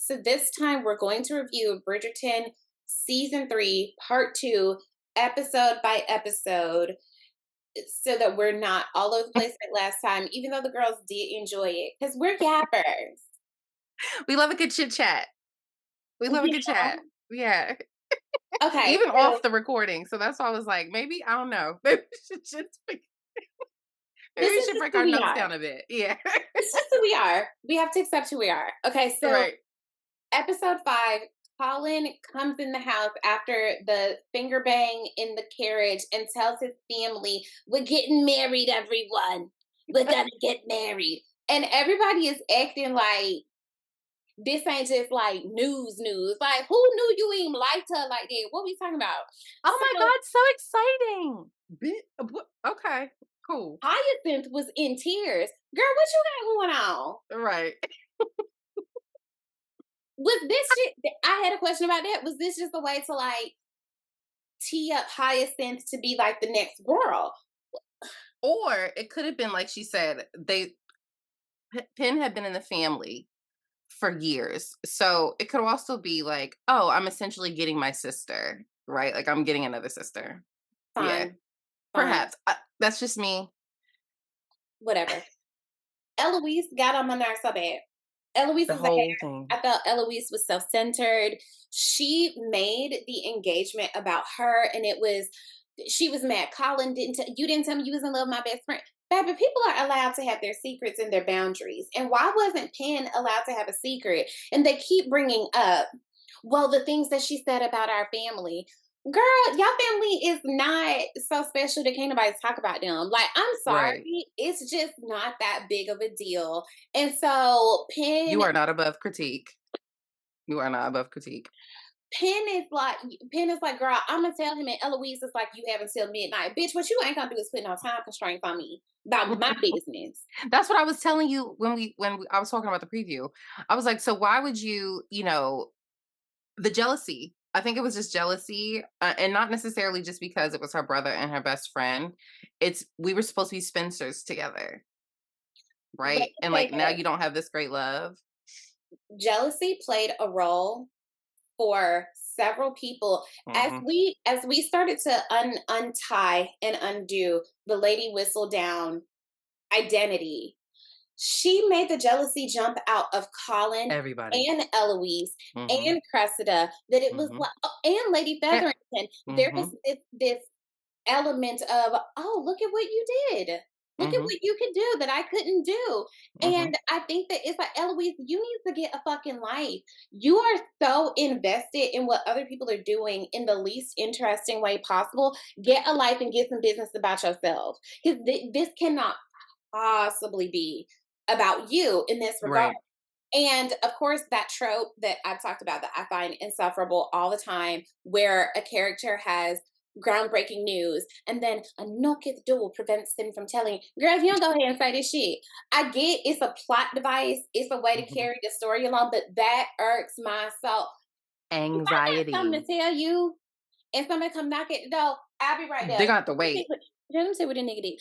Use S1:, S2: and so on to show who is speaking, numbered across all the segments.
S1: So this time we're going to review Bridgerton season 3, part 2, episode by episode, so that we're not all over the place like last time, even though the girls did enjoy it, because we're yappers.
S2: We love a good chit chat. We love a
S1: You
S2: good chat.
S1: know?
S2: Yeah.
S1: Okay,
S2: Even
S1: so
S2: off the recording. So that's why I was like, maybe, I don't know. Maybe maybe
S1: this
S2: we
S1: is
S2: should
S1: just
S2: break
S1: who
S2: our
S1: we
S2: notes
S1: are.
S2: down a bit. Yeah.
S1: It's just who we are. We have to accept who we are. Okay, so
S2: Right.
S1: episode 5, Colin comes in the house after the finger bang in the carriage and tells his family, "We're getting married, everyone. We're gonna get married." And everybody is acting like this ain't just like news. Like, who knew you even liked her like that? What we talking about?
S2: Oh my
S1: So
S2: God, so exciting. Okay, cool.
S1: Hyacinth was in tears. Girl, what you got going on?
S2: Right.
S1: Was this shit? I had a question about that. Was this just a way to like tee up Hyacinth to be like the next girl?
S2: Or it could have been like she said, Penn had been in the family for years. So it could also be like, oh, I'm essentially getting my sister, right? Like I'm getting another sister. Yeah.
S1: Fine, fine,
S2: Perhaps. That's just me.
S1: whatever. Eloise got on my nerves so bad. Eloise
S2: The
S1: is a hater.
S2: whole thing.
S1: I felt Eloise was self-centered. She made the engagement about her, and it was she was mad. Colin you didn't tell me you was in love with my best friend. Baby, people are allowed to have their secrets and their boundaries. And why wasn't Penn allowed to have a secret? And they keep bringing up, well, the things that she said about our family. Girl, your family is not so special that can't nobody talk about them. Like, I'm
S2: Right.
S1: sorry, it's just not that big of a deal. And so
S2: You are not above critique. You are not above critique.
S1: Penn is like, girl, I'm gonna tell him, and Eloise is like, you have until midnight, bitch. What you ain't gonna do is put no time constraints on me about my business.
S2: That's what I was telling you I was talking about the preview. I was like, so why would the jealousy? I think it was just jealousy, and not necessarily just because it was her brother and her best friend. It's we were supposed to be spinsters together,
S1: Let
S2: right?
S1: me
S2: And
S1: say
S2: like now
S1: this:
S2: you don't have this great love.
S1: jealousy played a role for several people as
S2: Hmm.
S1: we started to untie and undo the Lady Whistledown identity. She made the jealousy jump out of Colin
S2: Everybody.
S1: and Eloise
S2: Hmm.
S1: and Cressida that it was
S2: Hmm.
S1: like, oh, and Lady
S2: And,
S1: Featherington. There was
S2: hmm.
S1: this element of, oh, look at what you did. Look at
S2: Hmm.
S1: what you can do that I couldn't do.
S2: Hmm.
S1: And I think that it's like, Eloise, you need to get a fucking life. You are so invested in what other people are doing in the least interesting way possible. Get a life and get some business about yourself. Because this cannot possibly be about you in this regard.
S2: Right.
S1: And of course, that trope that I've talked about that I find insufferable all the time, where a character has groundbreaking news and then a knock at the door prevents them from telling you, girl, if you don't go ahead and say this shit. I get it's a plot device, it's a way to
S2: Hmm.
S1: carry the story along, but that irks my soul. If I got something
S2: Anxiety.
S1: to tell you and somebody come knock at the door, I'll be right
S2: They're
S1: there.
S2: gonna have to wait.
S1: Let me see what the nigga did.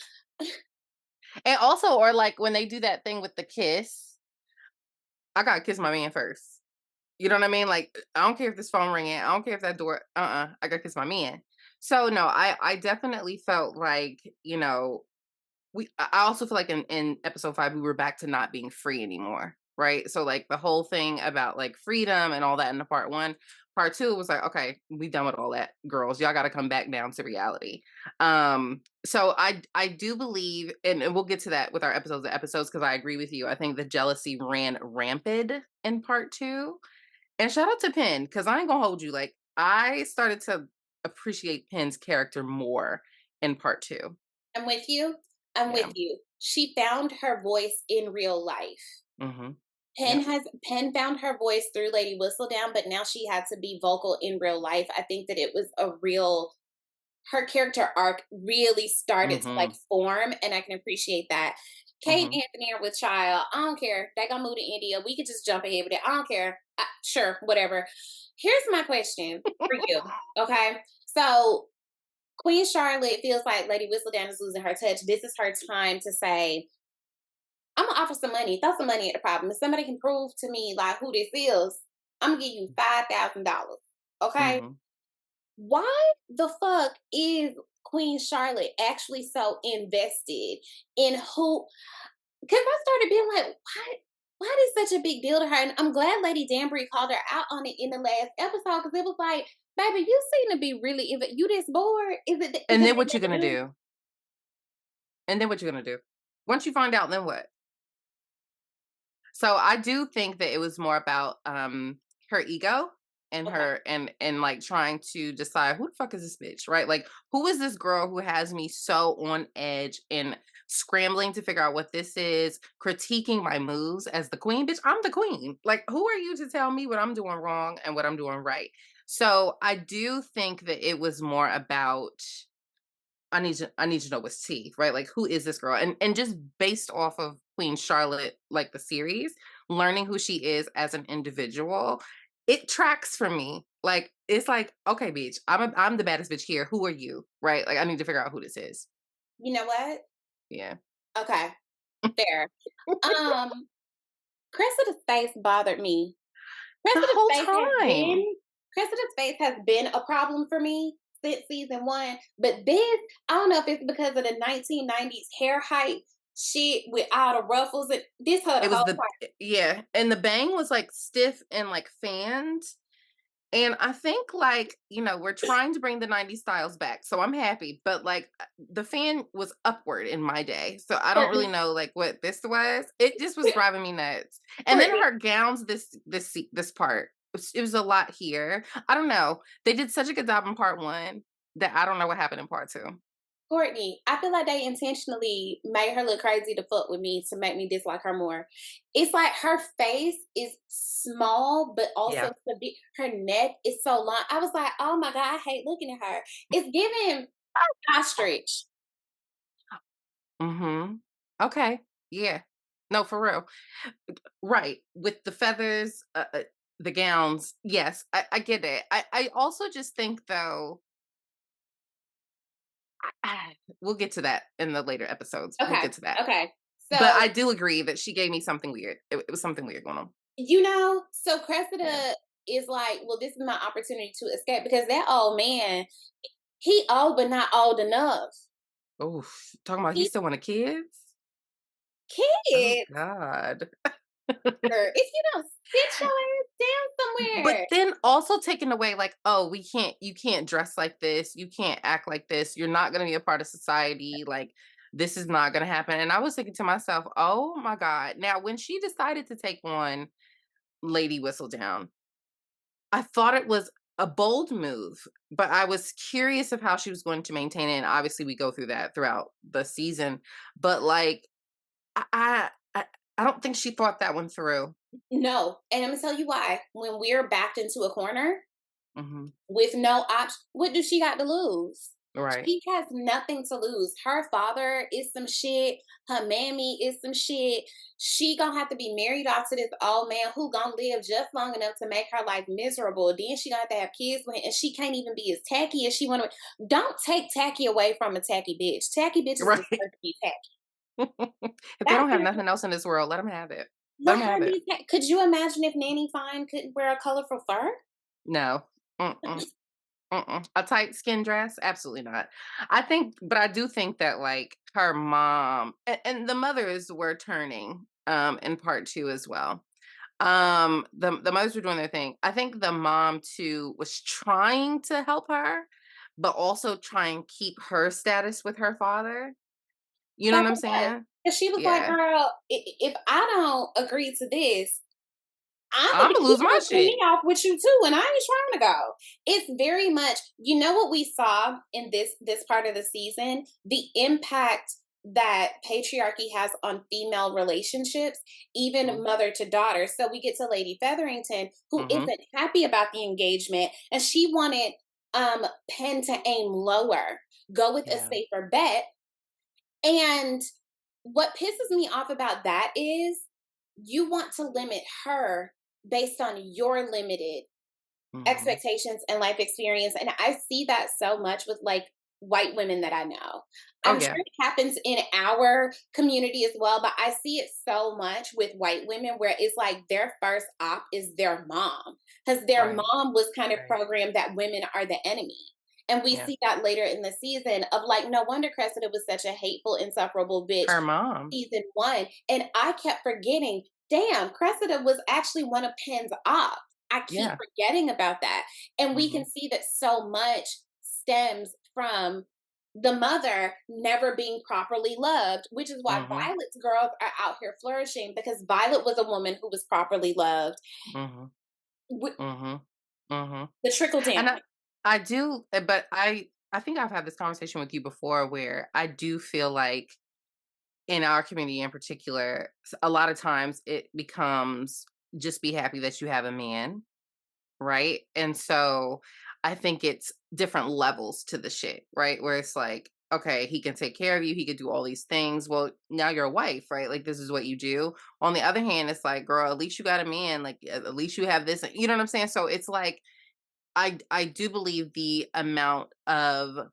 S2: And also, or like when they do that thing with the kiss, I gotta kiss my man first. You know what I mean? Like, I don't care if this phone ringing. I don't care if that door. I gotta kiss my man. So no, I definitely felt like I also feel like in episode 5 we were back to not being free anymore, right? So like the whole thing about like freedom and all that in the part 1, part 2 was like, okay, we done with all that, girls. Y'all got to come back down to reality. So I do believe, and we'll get to that with our episodes because I agree with you. I think the jealousy ran rampant in part 2. And shout out to Penn because I ain't gonna hold you. Like I started to appreciate Penn's character more in part 2.
S1: I'm with you. I'm with
S2: Yeah.
S1: you. She found her voice in real life.
S2: Hmm.
S1: Penn
S2: Yep.
S1: has Penn found her voice through Lady Whistledown, but now she had to be vocal in real life. I think that it was a real her character arc really started to like
S2: Mhm,
S1: form, and I can appreciate that. Kate
S2: mhm.
S1: Anthony are with Child. I don't care. They gonna move to India. We could just jump ahead with it. I don't care. Sure, whatever. Here's my question for you. Okay, so Queen Charlotte feels like Lady Whistledown is losing her touch. This is her time to say, I'm gonna offer some money, throw some money at the problem. If somebody can prove to me like who this is, I'm gonna give you $5,000. Okay?
S2: Mhm.
S1: Why the fuck is Queen Charlotte actually so invested in who? Because I started being like, why is such a big deal to her? And I'm glad Lady Danbury called her out on it in the last episode because it was like, baby, you seem to be really you this bored? Is
S2: And
S1: it
S2: then
S1: ain't
S2: what you
S1: nothing
S2: gonna
S1: to do?
S2: do? And then what you gonna do? Once you find out, then what? So I do think that it was more about her ego and
S1: Okay.
S2: her and like trying to decide who the fuck is this bitch, right? Like who is this girl who has me so on edge and scrambling to figure out what this is, critiquing my moves as the queen, bitch. I'm the queen. Like who are you to tell me what I'm doing wrong and what I'm doing right? So I do think that it was more about I need to know what's tea, right? Like who is this girl? And just based off of Queen Charlotte, like the series, learning who she is as an individual, it tracks for me. Like it's like, okay, bitch, I'm the baddest bitch here. Who are you? Right? Like I need to figure out who this is.
S1: You know what?
S2: Yeah.
S1: Okay, fair. Um, Cressida's face bothered me.
S2: The
S1: Cressida's
S2: whole
S1: face has
S2: time.
S1: been Cressida's face has been a problem for me since season one. But this, I don't know if it's because of the 1990s hair hype shit with all the ruffles and this her the
S2: It was
S1: whole
S2: the
S1: time.
S2: yeah, and the bang was like stiff and like fanned. And I think, like, we're trying to bring the 90s styles back, so I'm happy, but, like, the fan was upward in my day, so I don't really
S1: Courtney,
S2: know, like, what this was. It just was driving me nuts. And then
S1: Courtney,
S2: her gowns this part, it was a lot here. I don't know. They did such a good job in part 1 that I don't know what happened in part 2.
S1: Courtney, I feel like they intentionally made her look crazy to fuck with me to make me dislike her more. It's like her face is small, but also
S2: Yeah.
S1: severe. Her neck is so long. I was like, oh my God, I hate looking at her. It's giving ostrich.
S2: Mhm. Okay. Yeah. No, for real. Right. With the feathers, the gowns. Yes, I get it. I also just think though, we'll get to that in the later episodes. We'll
S1: Okay.
S2: get to that.
S1: Okay.
S2: But
S1: So,
S2: I do agree that she gave me something weird. It was something weird going on.
S1: so
S2: Yeah.
S1: Cressida is like, well, this is my opportunity to escape because that old man, he old but not old enough.
S2: Oh, talking about he
S1: He
S2: still wanted kids. Oh
S1: kids.
S2: God.
S1: If you don't sit your ass down
S2: But
S1: somewhere.
S2: then also taking away like, oh, you can't dress like this, you can't act like this, you're not gonna be a part of society, like this is not gonna happen. And I was thinking to myself, oh my God. Now when she decided to take on Lady Whistledown, I thought it was a bold move, but I was curious of how she was going to maintain it. And obviously we go through that throughout the season. But like I I I I don't think she thought that one through.
S1: No, and I'm gonna tell you why. When we're backed into a corner
S2: Hmm.
S1: with no option, what does she got to lose?
S2: Right.
S1: She has nothing to lose. Her father is some shit. Her mammy is some shit. She gonna have to be married off to this old man who gonna live just long enough to make her life miserable. Then she gonna have to have kids with him, and she can't even be as tacky as she want to. Don't take tacky away from a tacky bitch. Tacky bitches
S2: Right.
S1: deserve to be tacky.
S2: If they don't
S1: That's
S2: have
S1: it.
S2: nothing else in this world, let them have it. Let
S1: Let
S2: them have
S1: her
S2: it.
S1: be. Could you imagine if Nanny Fine couldn't wear a colorful fur?
S2: No. Mm-mm. Mm-mm. A tight skin dress? Absolutely not. But I do think that like her mom and the mothers were turning in part 2 as well. The mothers were doing their thing. I think the mom too was trying to help her, but also try and keep her status with her father. You know
S1: That's
S2: what I'm
S1: what it was.
S2: saying?
S1: 'Cause she was like,
S2: Yeah.
S1: "Girl, if I don't agree to this, I'm gonna
S2: I'm
S1: be
S2: gonna lose
S1: kicking
S2: my
S1: this queen
S2: shit.
S1: off with you too, and I ain't trying to go." It's very much, what we saw in this part of the season, the impact that patriarchy has on female relationships, even mother to daughter. So we get to Lady Featherington, who
S2: Mm-hmm.
S1: isn't happy about the engagement, and she wanted Penn to aim lower, go with a
S2: Yeah.
S1: safer bet. And what pisses me off about that is you want to limit her based on your limited
S2: Mm-hmm.
S1: expectations and life experience. And I see that so much with like white women that I know.
S2: Oh,
S1: I'm sure
S2: yeah.
S1: it happens in our community as well, but I see it so much with white women where it's like their first op is their mom, because their
S2: Right.
S1: mom was kind of
S2: Right.
S1: programmed that women are the enemy. And we
S2: Yeah.
S1: see that later in the season of like, no wonder Cressida was such a hateful, insufferable bitch
S2: Her mom.
S1: season one. And I kept forgetting, damn, Cressida was actually one of Penn's ops. I keep
S2: Yeah.
S1: forgetting about that. And we can
S2: Mhm.
S1: see that so much stems from the mother never being properly loved, which is why
S2: Mhm.
S1: Violet's girls are out here flourishing because Violet was a woman who was properly loved.
S2: Mhm.
S1: With
S2: Mhm. Mhm.
S1: the trickle
S2: And
S1: down.
S2: I do, but I think I've had this conversation with you before where I do feel like in our community in particular, a lot of times it becomes just be happy that you have a man, right? And so I think it's different levels to the shit, right? Where it's like, okay, he can take care of you, he could do all these things. Well, now you're a wife, right? Like this is what you do. On the other hand, it's like, girl, at least you got a man, like at least you have this. You know what I'm saying? So it's like I do believe the amount of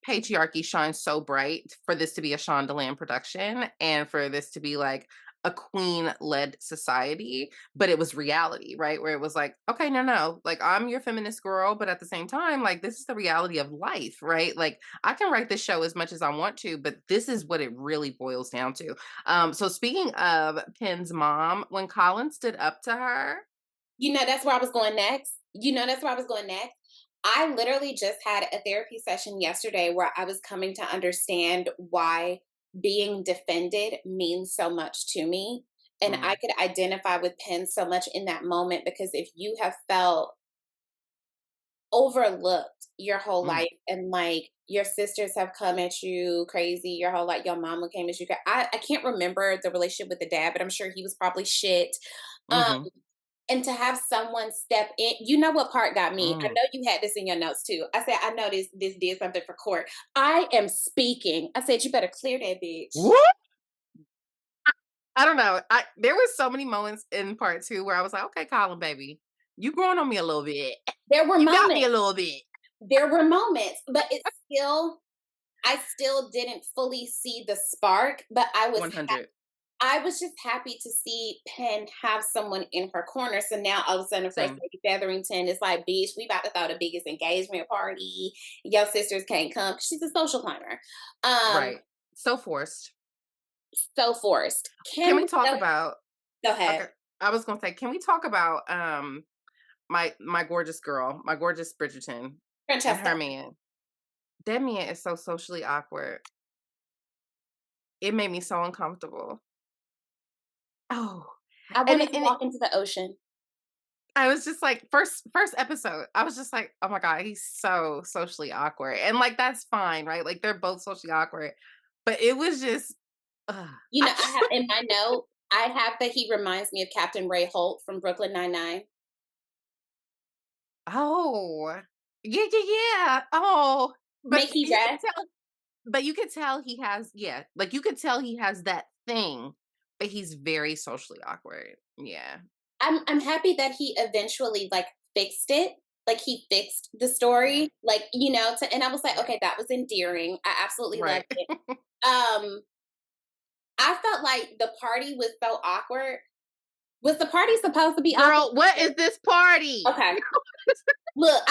S2: patriarchy shines so bright for this to be a Shondaland production and for this to be like a queen led society, but it was reality, right? Where it was like, okay, no, no, like I'm your feminist girl, but at the same time, like this is the reality of life, right? Like I can write this show as much as I want to, but this is what it really boils down to. So speaking of Penn's mom, when Colin stood up to her,
S1: That's where I was going next. That's where I was going next. I literally just had a therapy session yesterday where I was coming to understand why being defended means so much to me. And I
S2: mm,
S1: could identify with Penn so much in that moment because if you have felt overlooked your whole
S2: mm,
S1: life and like your sisters have come at you crazy your whole life, your mama came at you. I can't remember the relationship with the dad, but I'm sure he was probably shit. Um,
S2: mm-hmm,
S1: and to have someone step in, you know what part got me? I
S2: mm.
S1: know you had this in your notes too. I said, I know this did something for court. I am speaking. I said, you better clear that bitch.
S2: What? I don't know. There was so many moments in part 2 where I was like, "Okay, Colin, baby, you growing on me a little bit.
S1: There were
S2: You got me
S1: moments.
S2: a little bit."
S1: There were moments, but I still didn't fully see the spark, but
S2: 100.
S1: I was just happy to see Penn have someone in her corner. So now all of a sudden, of course,
S2: Same.
S1: Lady Featherington is like, bitch, we about to throw the biggest engagement party. Your sisters can't come. She's a social climber. Um,
S2: Right. So forced.
S1: so forced.
S2: Can
S1: Can
S2: we
S1: we
S2: talk about
S1: go ahead?
S2: okay, I was gonna say, can we talk about, my gorgeous girl, my gorgeous Bridgerton and
S1: Francesca.
S2: her man? That man is so socially awkward. It made me so uncomfortable. Oh,
S1: I
S2: and
S1: wanted
S2: it
S1: to
S2: and it
S1: walk into the ocean.
S2: I was just like, first episode, I was just like, "Oh my god, he's so socially awkward." And, like, that's fine, right? Like, they're both socially awkward, but it was just, ugh. I
S1: I
S2: just
S1: have in my note, I have that he reminds me of Captain Ray Holt from Brooklyn Nine-Nine.
S2: Oh. Yeah, yeah, yeah. Oh, but
S1: Make he
S2: you could
S1: rest.
S2: tell you could tell he has yeah, like, you could tell he has that thing, but he's very socially awkward. Yeah.
S1: I'm happy that he eventually like fixed it. Like he fixed the
S2: Yeah.
S1: story. Like, and I was like,
S2: Yeah.
S1: okay, that was endearing. I absolutely loved
S2: Right.
S1: it. Um, I felt like the party was so awkward. Was the party supposed to be awkward?
S2: Girl, what is this party?
S1: Okay. Look,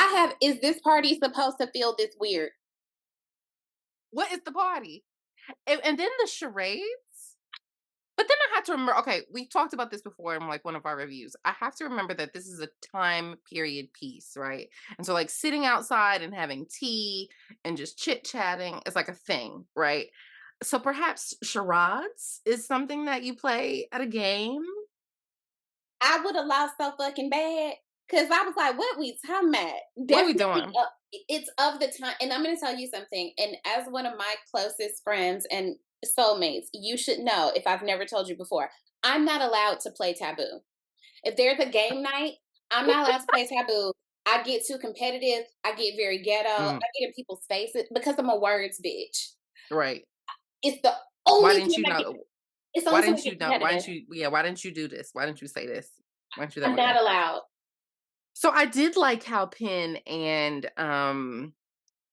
S1: is this party supposed to feel this weird?
S2: What is the party? And then the charades? But then I had to remember, okay, we talked about this before in like one of our reviews. I have to remember that this is a time period piece, right? And so like sitting outside and having tea and just chit-chatting is like a thing, right? So perhaps charades is something that you play at a game.
S1: I would have lost so fucking bad. Cause I was like, what we talking about?
S2: What are we
S1: Definitely,
S2: doing?
S1: it's of the time. And I'm going to tell you something. And as one of my closest friends and soulmates, you should know if I've never told you before, I'm not allowed to play taboo. If there's a game night, I'm not allowed to play taboo. I get too competitive. I get very ghetto. I
S2: Mm,
S1: get in people's faces because I'm a words bitch.
S2: right.
S1: It's the
S2: Why
S1: only
S2: didn't
S1: time
S2: you
S1: I get.
S2: know?
S1: It's the
S2: Why
S1: only time I
S2: didn't
S1: get
S2: you know? Why
S1: competitive.
S2: didn't you yeah, why didn't you do this? Why didn't you say this? Why didn't you do that
S1: I'm
S2: one
S1: not
S2: day?
S1: allowed.
S2: So I did like how Penn and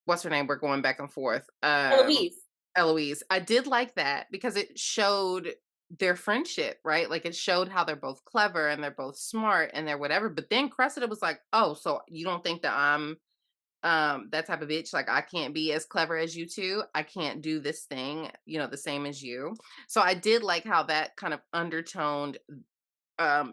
S2: what's her name were going back and forth.
S1: Eloise.
S2: Eloise. I did like that because it showed their friendship, right? Like it showed how they're both clever and they're both smart and they're whatever. But then Cressida was like, "Oh, so you don't think that I'm that type of bitch? Like I can't be as clever as you two. I can't do this thing, the same as you." So I did like how that kind of undertoned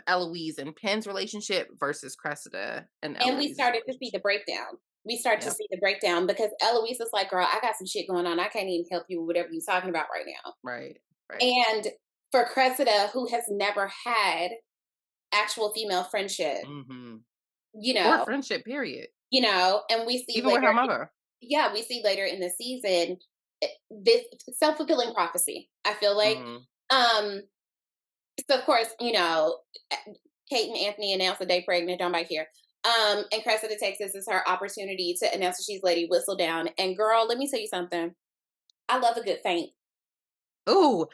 S2: Eloise and Penn's relationship versus Cressida and
S1: And we
S2: Eloise's
S1: started to see the
S2: relationship.
S1: breakdown. We started to
S2: Yep.
S1: see the breakdown because Eloise is like, "Girl, I got some shit going on. I can't even help you with whatever you're talking about right now."
S2: Right. Right.
S1: And for Cressida, who has never had actual female friendship,
S2: Hmm.
S1: you
S2: Or
S1: know,
S2: friendship, period.
S1: and we see
S2: Even with her
S1: later,
S2: mother.
S1: yeah, we see later in the season this self-fulfilling prophecy. I feel like,
S2: Mhm.
S1: um, so of course, Kate and Anthony announced that they're pregnant. Don't bite here. And Cressida takes this as her opportunity to announce that she's Lady Whistledown. And girl, let me tell you something. I love a good faint.
S2: Ooh,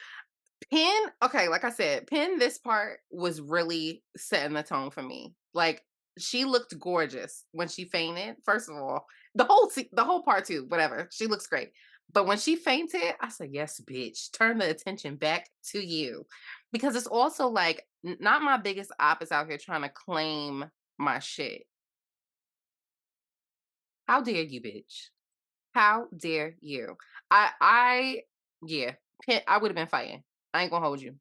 S2: Penn, okay, like I said, Penn, this part was really setting the tone for me. Like, she looked gorgeous when she fainted, first of all. The whole part too, whatever. She looks great. But when she fainted, I said, "Yes, bitch. Turn the attention back to you." Because it's also like not my biggest op is out here trying to claim my shit. How dare you, bitch? How dare you? Yeah, I would have been fighting. I ain't gonna hold you.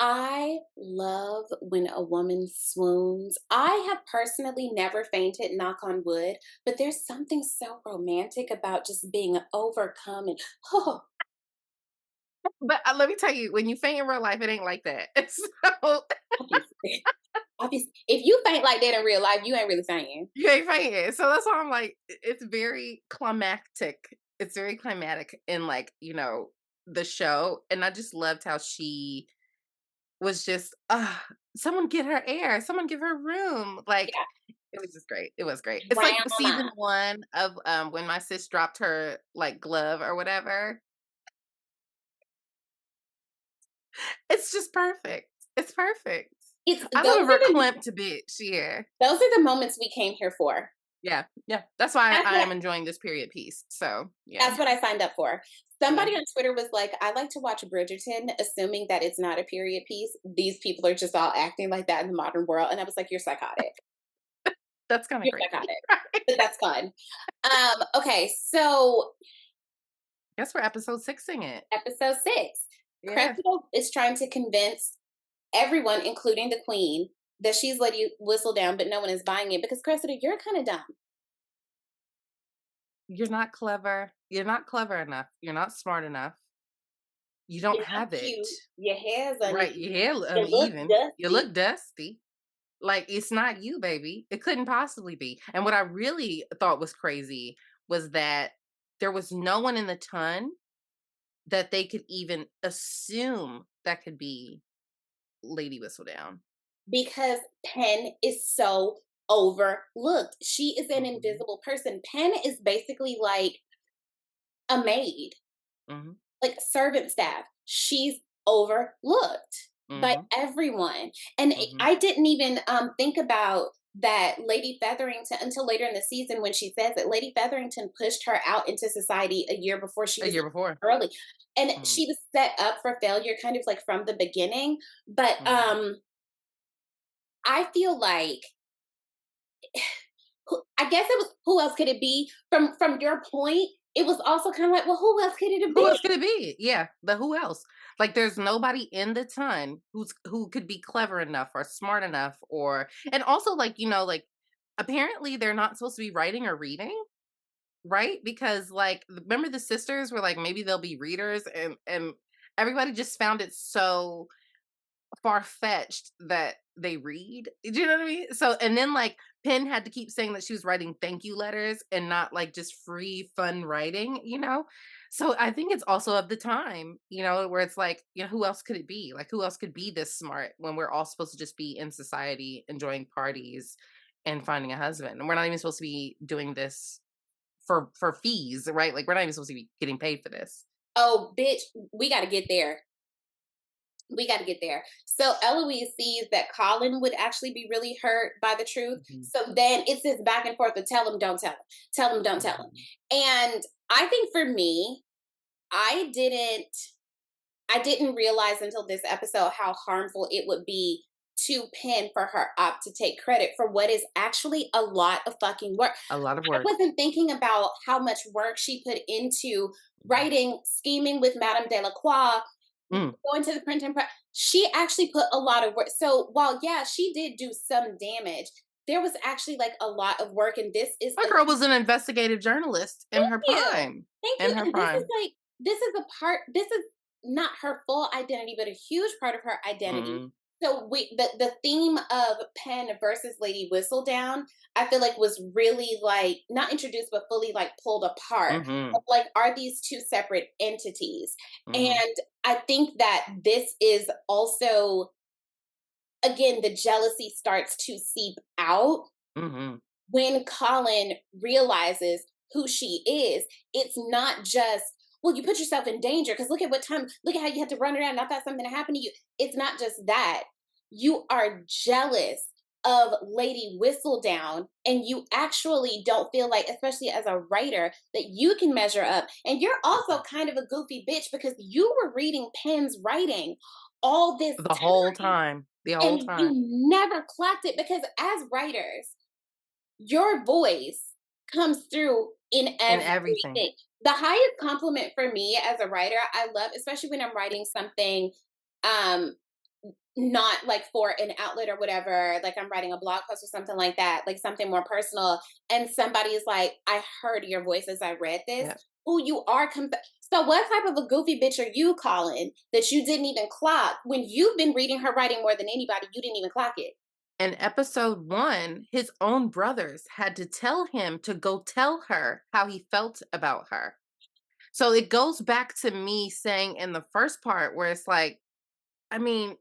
S1: I love when a woman swoons. I have personally never fainted, knock on wood, but there's something so romantic about just being overcome and, oh,
S2: But let me tell you, when you faint in real life, it ain't like that. So
S1: obviously. Obviously. If you faint like that in real life, you ain't really fainting.
S2: you ain't fainting. So that's why I'm like, it's very climactic. It's very climatic in like, the show. And I just loved how she was just, someone get her air, someone give her room. Like
S1: Yeah.
S2: it was just great. It was great. It's like season
S1: Drama.
S2: 1 of when my sis dropped her like glove or whatever. It's just perfect. It's perfect.
S1: It's
S2: I love a verklempt bitch, yeah.
S1: those are the moments we came here for.
S2: Yeah, yeah. That's why
S1: That's
S2: I
S1: what
S2: am enjoying this period piece. So, yeah,
S1: that's what I signed up for.
S2: yeah.
S1: Somebody on Twitter was like, "I like to watch Bridgerton, assuming that it's not a period piece. These people are just all acting like that in the modern world." And I was like, "You're psychotic.
S2: That's kinda
S1: You're
S2: crazy.
S1: psychotic." But that's fun. Okay, so
S2: Guess we're episode 6ing it.
S1: episode 6.
S2: Yeah.
S1: Cressida is trying to convince everyone, including the queen, that she's Lady Whistledown, but no one is buying it because Cressida, you're kind of dumb.
S2: You're not clever. You're not clever enough. You're not smart enough. You don't
S1: You're not
S2: have it.
S1: cute. Your hair's
S2: Right, your
S1: uneven.
S2: hair
S1: You look
S2: uneven. You
S1: dusty.
S2: look dusty. Like, it's not you, baby. It couldn't possibly be. And what I really thought was crazy was that there was no one in the ton that they could even assume that could be Lady Whistledown.
S1: Because Penn is so overlooked. She is an
S2: Mhm,
S1: invisible person. Penn is basically like a maid,
S2: mhm,
S1: like servant staff. She's overlooked by
S2: mhm,
S1: everyone. And
S2: mhm.
S1: I didn't even think about that Lady Featherington until later in the season when she says that Lady Featherington pushed her out into society a year before she
S2: A
S1: was
S2: year before.
S1: early. And
S2: Mhm,
S1: she was set up for failure kind of like from the beginning. But
S2: mhm.
S1: I feel like I guess it was who else could it be? From your point, it was also kind of like, well, who else could it have
S2: Who else
S1: been?
S2: could it be? Yeah, but who else? Like, there's nobody in the ton who could be clever enough or smart enough and also, like, like, apparently they're not supposed to be writing or reading, right? Because, like, remember the sisters were like, maybe they'll be readers and everybody just found it so far-fetched that they read. Do you know what I mean? So and then, like, Penn had to keep saying that she was writing thank you letters and not, like, just free fun writing? So I think it's also of the time, where it's like, who else could it be? Like, who else could be this smart when we're all supposed to just be in society, enjoying parties, and finding a husband? And we're not even supposed to be doing this for fees, right? Like, we're not even supposed to be getting paid for this.
S1: Oh, bitch, we got to get there. We got to get there. So Eloise sees that Colin would actually be really hurt by the truth.
S2: Mhm,
S1: So then it's this back and forth of tell him, don't tell him, tell him, don't tell him.
S2: mhm.
S1: And I think for me, I didn't I didn't realize until this episode how harmful it would be to Penn for her op to take credit for what is actually a lot of fucking work.
S2: A lot of
S1: I
S2: work.
S1: wasn't thinking about how much work she put into
S2: Mhm.
S1: writing, scheming with Madame Delacroix,
S2: Mm,
S1: going to the printing press. She actually put a lot of work. So while yeah, she did do some damage, there was actually like a lot of work, and this is
S2: my
S1: a
S2: girl was an investigative journalist in her
S1: you.
S2: prime.
S1: Thank
S2: In
S1: you.
S2: her
S1: And
S2: prime.
S1: this is a part, this is not her full identity, but a huge part of her identity.
S2: Mm,
S1: So the theme of Penn versus Lady Whistledown, I feel like was really like not introduced, but fully like pulled apart. Of
S2: mhm,
S1: like, are these two separate entities?
S2: mhm,
S1: And I think that this is also again the jealousy starts to seep out
S2: mhm.
S1: when Colin realizes who she is. It's not just, well, you put yourself in danger because look at what time, look at how you had to run around. I thought something happened to you. It's not just that. You are jealous of Lady Whistledown, and you actually don't feel like, especially as a writer, that you can measure up. And you're also kind of a goofy bitch because you were reading Penn's writing all this
S2: The whole
S1: time
S2: time. The whole
S1: and you
S2: time.
S1: never clocked it because as writers, your voice comes through in
S2: In everything.
S1: everything. The highest compliment for me as a writer, I love, especially when I'm writing something um not like for an outlet or whatever, like I'm writing a blog post or something like that, like something more personal, and somebody is like, I heard your voice as I read this.
S2: Yeah.
S1: Who you are so what type of a goofy bitch are you calling that you didn't even clock when you've been reading her writing more than anybody, you didn't even clock it.
S2: In episode 1, his own brothers had to tell him to go tell her how he felt about her. So it goes back to me saying in the first part where it's like, I mean,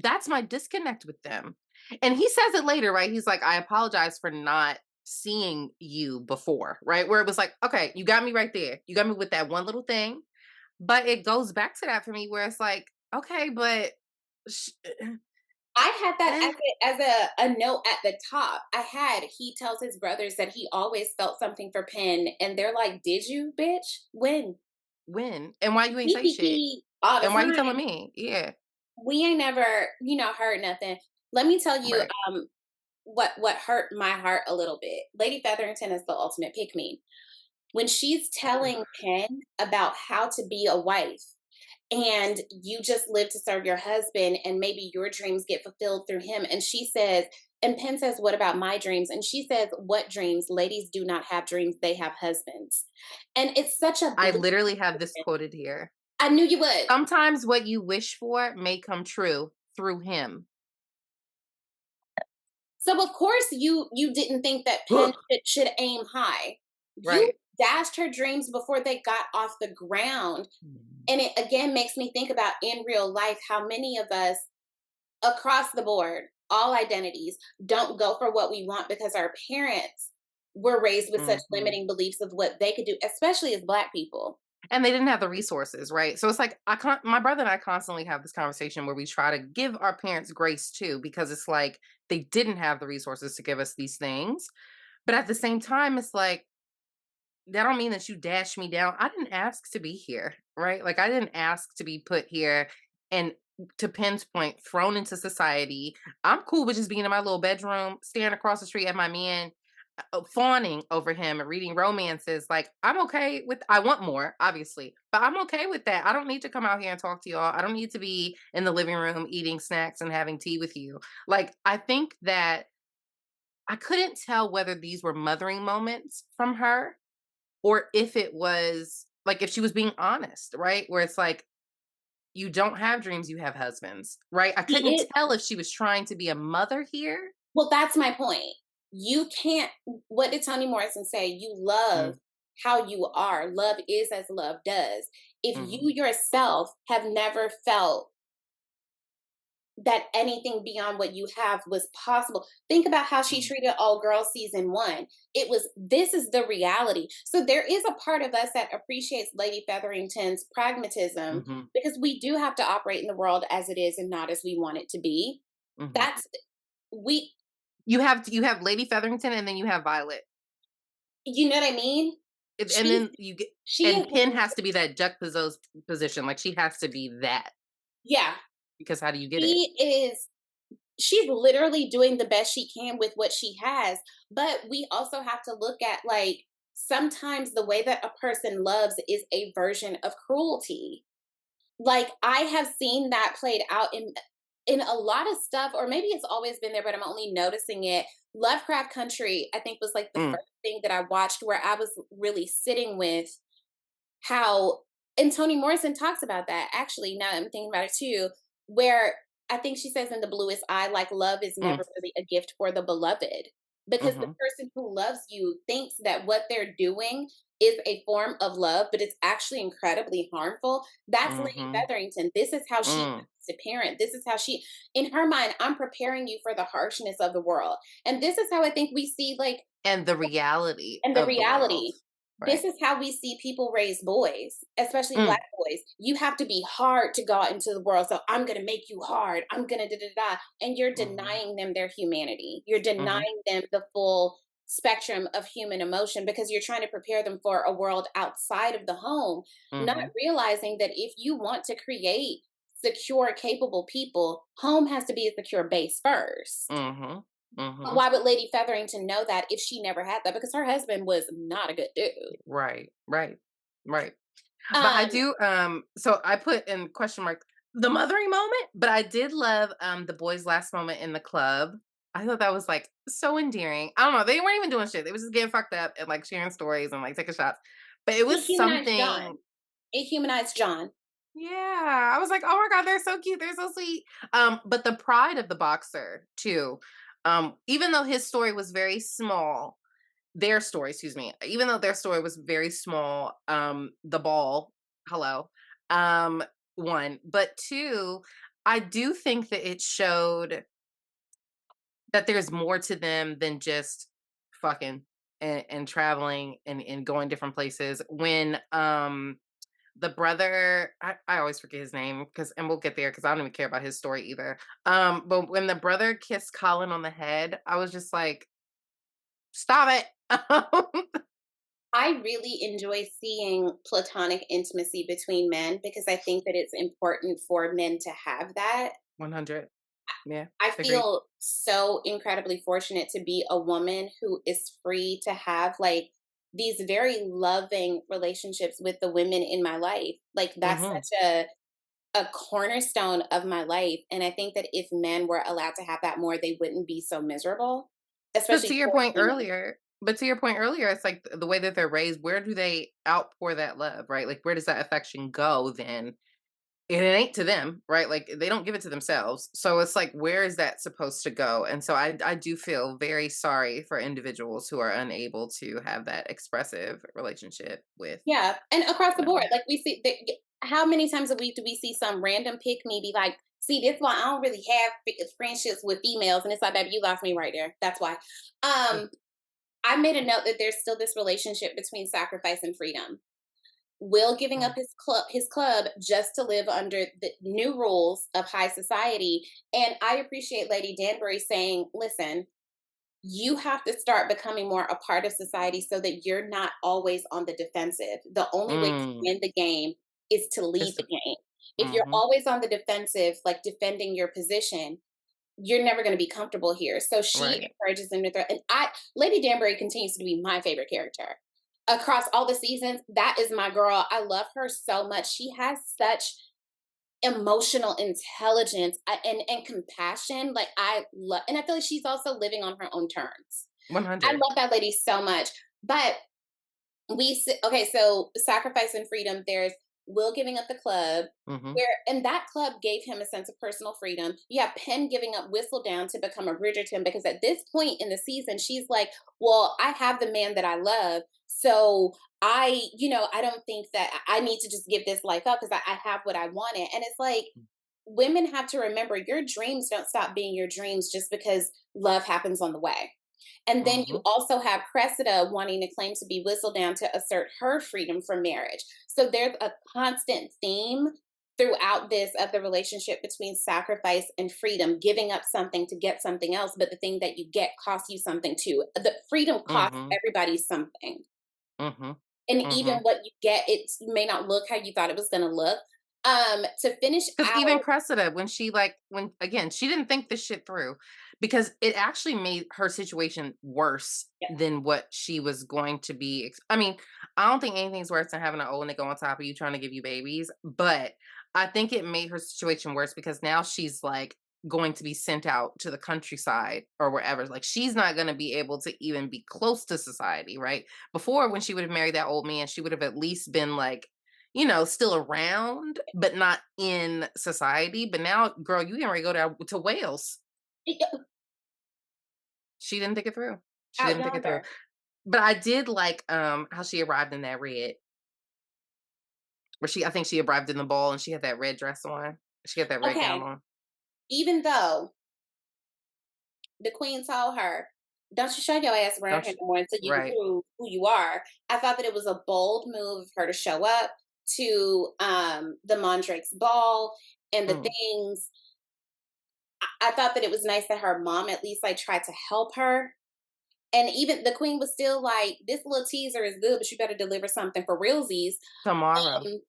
S2: that's my disconnect with them. And he says it later, right? He's like, I apologize for not seeing you before, right? Where it was like, okay, you got me right there. You got me with that one little thing. But it goes back to that for me where it's like, okay, but sh-
S1: I had that
S2: and
S1: as a note at the top. I had he tells his brothers that he always felt something for Penn, and they're like, "Did you, bitch? When?"
S2: when? And why you ain't say shit?
S1: He all the
S2: And why you telling
S1: time.
S2: me? Yeah.
S1: We ain't never, heard nothing. Let me tell you,
S2: Right.
S1: what hurt my heart a little bit. Lady Featherington is the ultimate pick me. When she's telling Penn about how to be a wife, and you just live to serve your husband and maybe your dreams get fulfilled through him, and she says, and Penn says, what about my dreams? And she says, what dreams? Ladies do not have dreams, they have husbands. And it's such a
S2: I
S1: bleak
S2: literally have this
S1: statement.
S2: quoted here.
S1: I knew you would.
S2: Sometimes what you wish for may come true through him.
S1: So of course you didn't think that Penn should aim high. You
S2: Right.
S1: dashed her dreams before they got off the ground.
S2: Mhm.
S1: And it again makes me think about in real life how many of us across the board, all identities, don't go for what we want because our parents were raised with such
S2: Mhm.
S1: limiting beliefs of what they could do, especially as Black people.
S2: And they didn't have the resources, right? So it's like I can't my brother and I constantly have this conversation where we try to give our parents grace too, because it's like they didn't have the resources to give us these things. But at the same time, it's like that don't mean that you dash me down. I didn't ask to be here, right? Like I didn't ask to be put here and to Penn's point, thrown into society. I'm cool with just being in my little bedroom, staring across the street at my man, fawning over him and reading romances. Like I'm okay with. I want more, obviously, but I'm okay with that. I don't need to come out here and talk to y'all. I don't need to be in the living room eating snacks and having tea with you. Like I think that I couldn't tell whether these were mothering moments from her or if it was like if she was being honest, right? Where it's like, you don't have dreams, you have husbands, right? I couldn't
S1: It,
S2: tell if she was trying to be a mother here.
S1: well, that's my point. You can't, what did Toni Morrison say? You love
S2: Mm,
S1: how you are. Love is as love does. If you
S2: mhm,
S1: yourself have never felt that anything beyond what you have was possible. Think about how she
S2: Mhm.
S1: treated all girls season 1. It was, this is the reality. So there is a part of us that appreciates Lady Featherington's pragmatism,
S2: Mhm.
S1: because we do have to operate in the world as it is and not as we want it to be.
S2: Mhm.
S1: That's we
S2: You have Lady Featherington, and then you have Violet.
S1: you know what I mean?
S2: And
S1: She's
S2: then you get
S1: she
S2: and
S1: is
S2: Penn has to be that juxtaposed position, like, she has to be that,
S1: yeah,
S2: because how do you get it?
S1: she is she's literally doing the best she can with what she has. But we also have to look at, like, sometimes the way that a person loves is a version of cruelty. Like, I have seen that played out in a lot of stuff, or maybe it's always been there, but I'm only noticing it. Lovecraft Country, I think, was like the
S2: Mm,
S1: first thing that I watched where I was really sitting with how, and Toni Morrison talks about that, actually, now that I'm thinking about it too, where I think she says in The Bluest Eye, like, love is
S2: mm,
S1: never really a gift for the beloved. Because the
S2: mhm,
S1: person who loves you thinks that what they're doing is a form of love, but it's actually incredibly harmful. That's Lady
S2: mhm,
S1: Featherington. This is how she
S2: mm,
S1: wants to parent. This is how she, in her mind, I'm preparing you for the harshness of the world. And this is how I think we see, like,
S2: and the reality
S1: and the
S2: of the world,
S1: reality, this
S2: right.
S1: is how we see people raise boys, especially
S2: Mm,
S1: black boys. You have to be hard to go out into the world. So I'm going to make you hard. I'm going to da da da. And you're
S2: mhm,
S1: denying them their humanity. You're
S2: mhm,
S1: denying them the full spectrum of human emotion because you're trying to prepare them for a world outside of the home, not
S2: mhm,
S1: realizing that if you want to create secure, capable people, home has to be a secure base first.
S2: mhm,
S1: But
S2: mhm,
S1: why would Lady Featherington know that if she never had that? Because her husband was not a good dude.
S2: right, right, right. But I
S1: Um,
S2: do, so I put in question mark the mothering moment, but I did love, the boys' last moment in the club. I thought that was, like, so endearing. I don't know, they weren't even doing shit. They was just getting fucked up and, like, sharing stories and, like, taking shots. But it
S1: it
S2: was
S1: humanized
S2: something.
S1: John. It humanized John.
S2: Yeah, I was like, "Oh my god, they're so cute, they're so sweet." But the pride of the boxer too, even though his story was very small, their story, excuse me, even though their story was very small, the ball, hello, um, 1, but 2, I do think that it showed that there's more to them than just fucking and traveling and going different places. When the brother, I always forget his name, because and we'll get there because I don't even care about his story either. But when the brother kissed Colin on the head, I was just like, stop it.
S1: I really enjoy seeing platonic intimacy between men because I think that it's important for men to have that.
S2: 100. Yeah,
S1: I
S2: agreed.
S1: feel so incredibly fortunate to be a woman who is free to have, like, these very loving relationships with the women in my life. Like, that's
S2: Hmm.
S1: such a cornerstone of my life, and I think that if men were allowed to have that more, they wouldn't be so miserable,
S2: But
S1: especially
S2: to your
S1: towards
S2: point
S1: women.
S2: earlier, but to your point earlier, it's like the way that they're raised. Where do they outpour that love, right? Like, where does that affection go then? And it ain't to them, right? Like, they don't give it to themselves. So it's like, where is that supposed to go? And so I do feel very sorry for individuals who are unable to have that expressive relationship with
S1: Yeah, and across the board,
S2: women.
S1: like, we see that how many times a week do we see some random pick me be like, "See, this why I don't really have friendships with females," and it's like, "Baby, you lost me right there. That's why."
S2: Mm,
S1: Um, I made a note that there's still this relationship between sacrifice and freedom. Will giving up
S2: mm,
S1: his club just to live under the new rules of high society, and I appreciate Lady Danbury saying, "Listen, you have to start becoming more a part of society so that you're not always on the defensive. The only way to
S2: mm.
S1: win the game is to lead
S2: It's
S1: the
S2: the
S1: game. If you're
S2: mhm.
S1: always on the defensive, like defending your position, you're never going to be comfortable here." So she
S2: Right.
S1: encourages them to throw. And Lady Danbury continues to be my favorite character across all the seasons. That is my girl. I love her so much. She has such emotional intelligence, and compassion. Like, I love, and I feel like she's also living on her own terms. I
S2: 100.
S1: love that lady so much. But okay, so sacrifice and freedom, there's Will giving up the club,
S2: Mhm.
S1: where and that club gave him a sense of personal freedom. You have Penn giving up Whistledown to become a Bridgerton because at this point in the season, she's like, "Well, I have the man that I love, so I don't think that I need to just give this life up because I have what I wanted." And it's like, women have to remember your dreams don't stop being your dreams just because love happens on the way. And then you
S2: Mhm.
S1: also have Cressida wanting to claim to be Whistledown to assert her freedom from marriage. So there's a constant theme throughout this of the relationship between sacrifice and freedom, giving up something to get something else, but the thing that you get costs you something too. The freedom costs
S2: Mhm.
S1: everybody something.
S2: Mhm.
S1: And even
S2: Mhm.
S1: what you get, it may not look how you thought it was going to look. To finish
S2: 'Cause even
S1: our
S2: Cressida, when she, like when again, she didn't think this shit through because it actually made her situation worse
S1: yeah,
S2: than what she was going to be I mean, I don't think anything's worse than having an old nigga on top of you trying to give you babies, but I think it made her situation worse because now she's, like, going to be sent out to the countryside or wherever, like, she's not gonna be able to even be close to society, right? Before, when she would've married that old man, she would've at least been, like, still around, but not in society. But now, girl, you getting ready to go down to Wales.
S1: it-
S2: She didn't think it through. She
S1: out
S2: didn't think it through.
S1: yonder.
S2: But I did like how she arrived in that red. Where I think she arrived in the ball and she had that red dress on. She had that red gown
S1: Okay,
S2: on.
S1: even though the queen told her, "Don't you show your ass around
S2: Don't
S1: here
S2: you?
S1: no more until you can
S2: Right.
S1: prove who you are." I thought that it was a bold move of her to show up to the Mondrake's ball and the
S2: Mm.
S1: things. I thought that it was nice that her mom at least like tried to help her. And even the queen was still like, "This little teaser is good, but you better deliver something for realsies."
S2: Tomorrow.
S1: Um,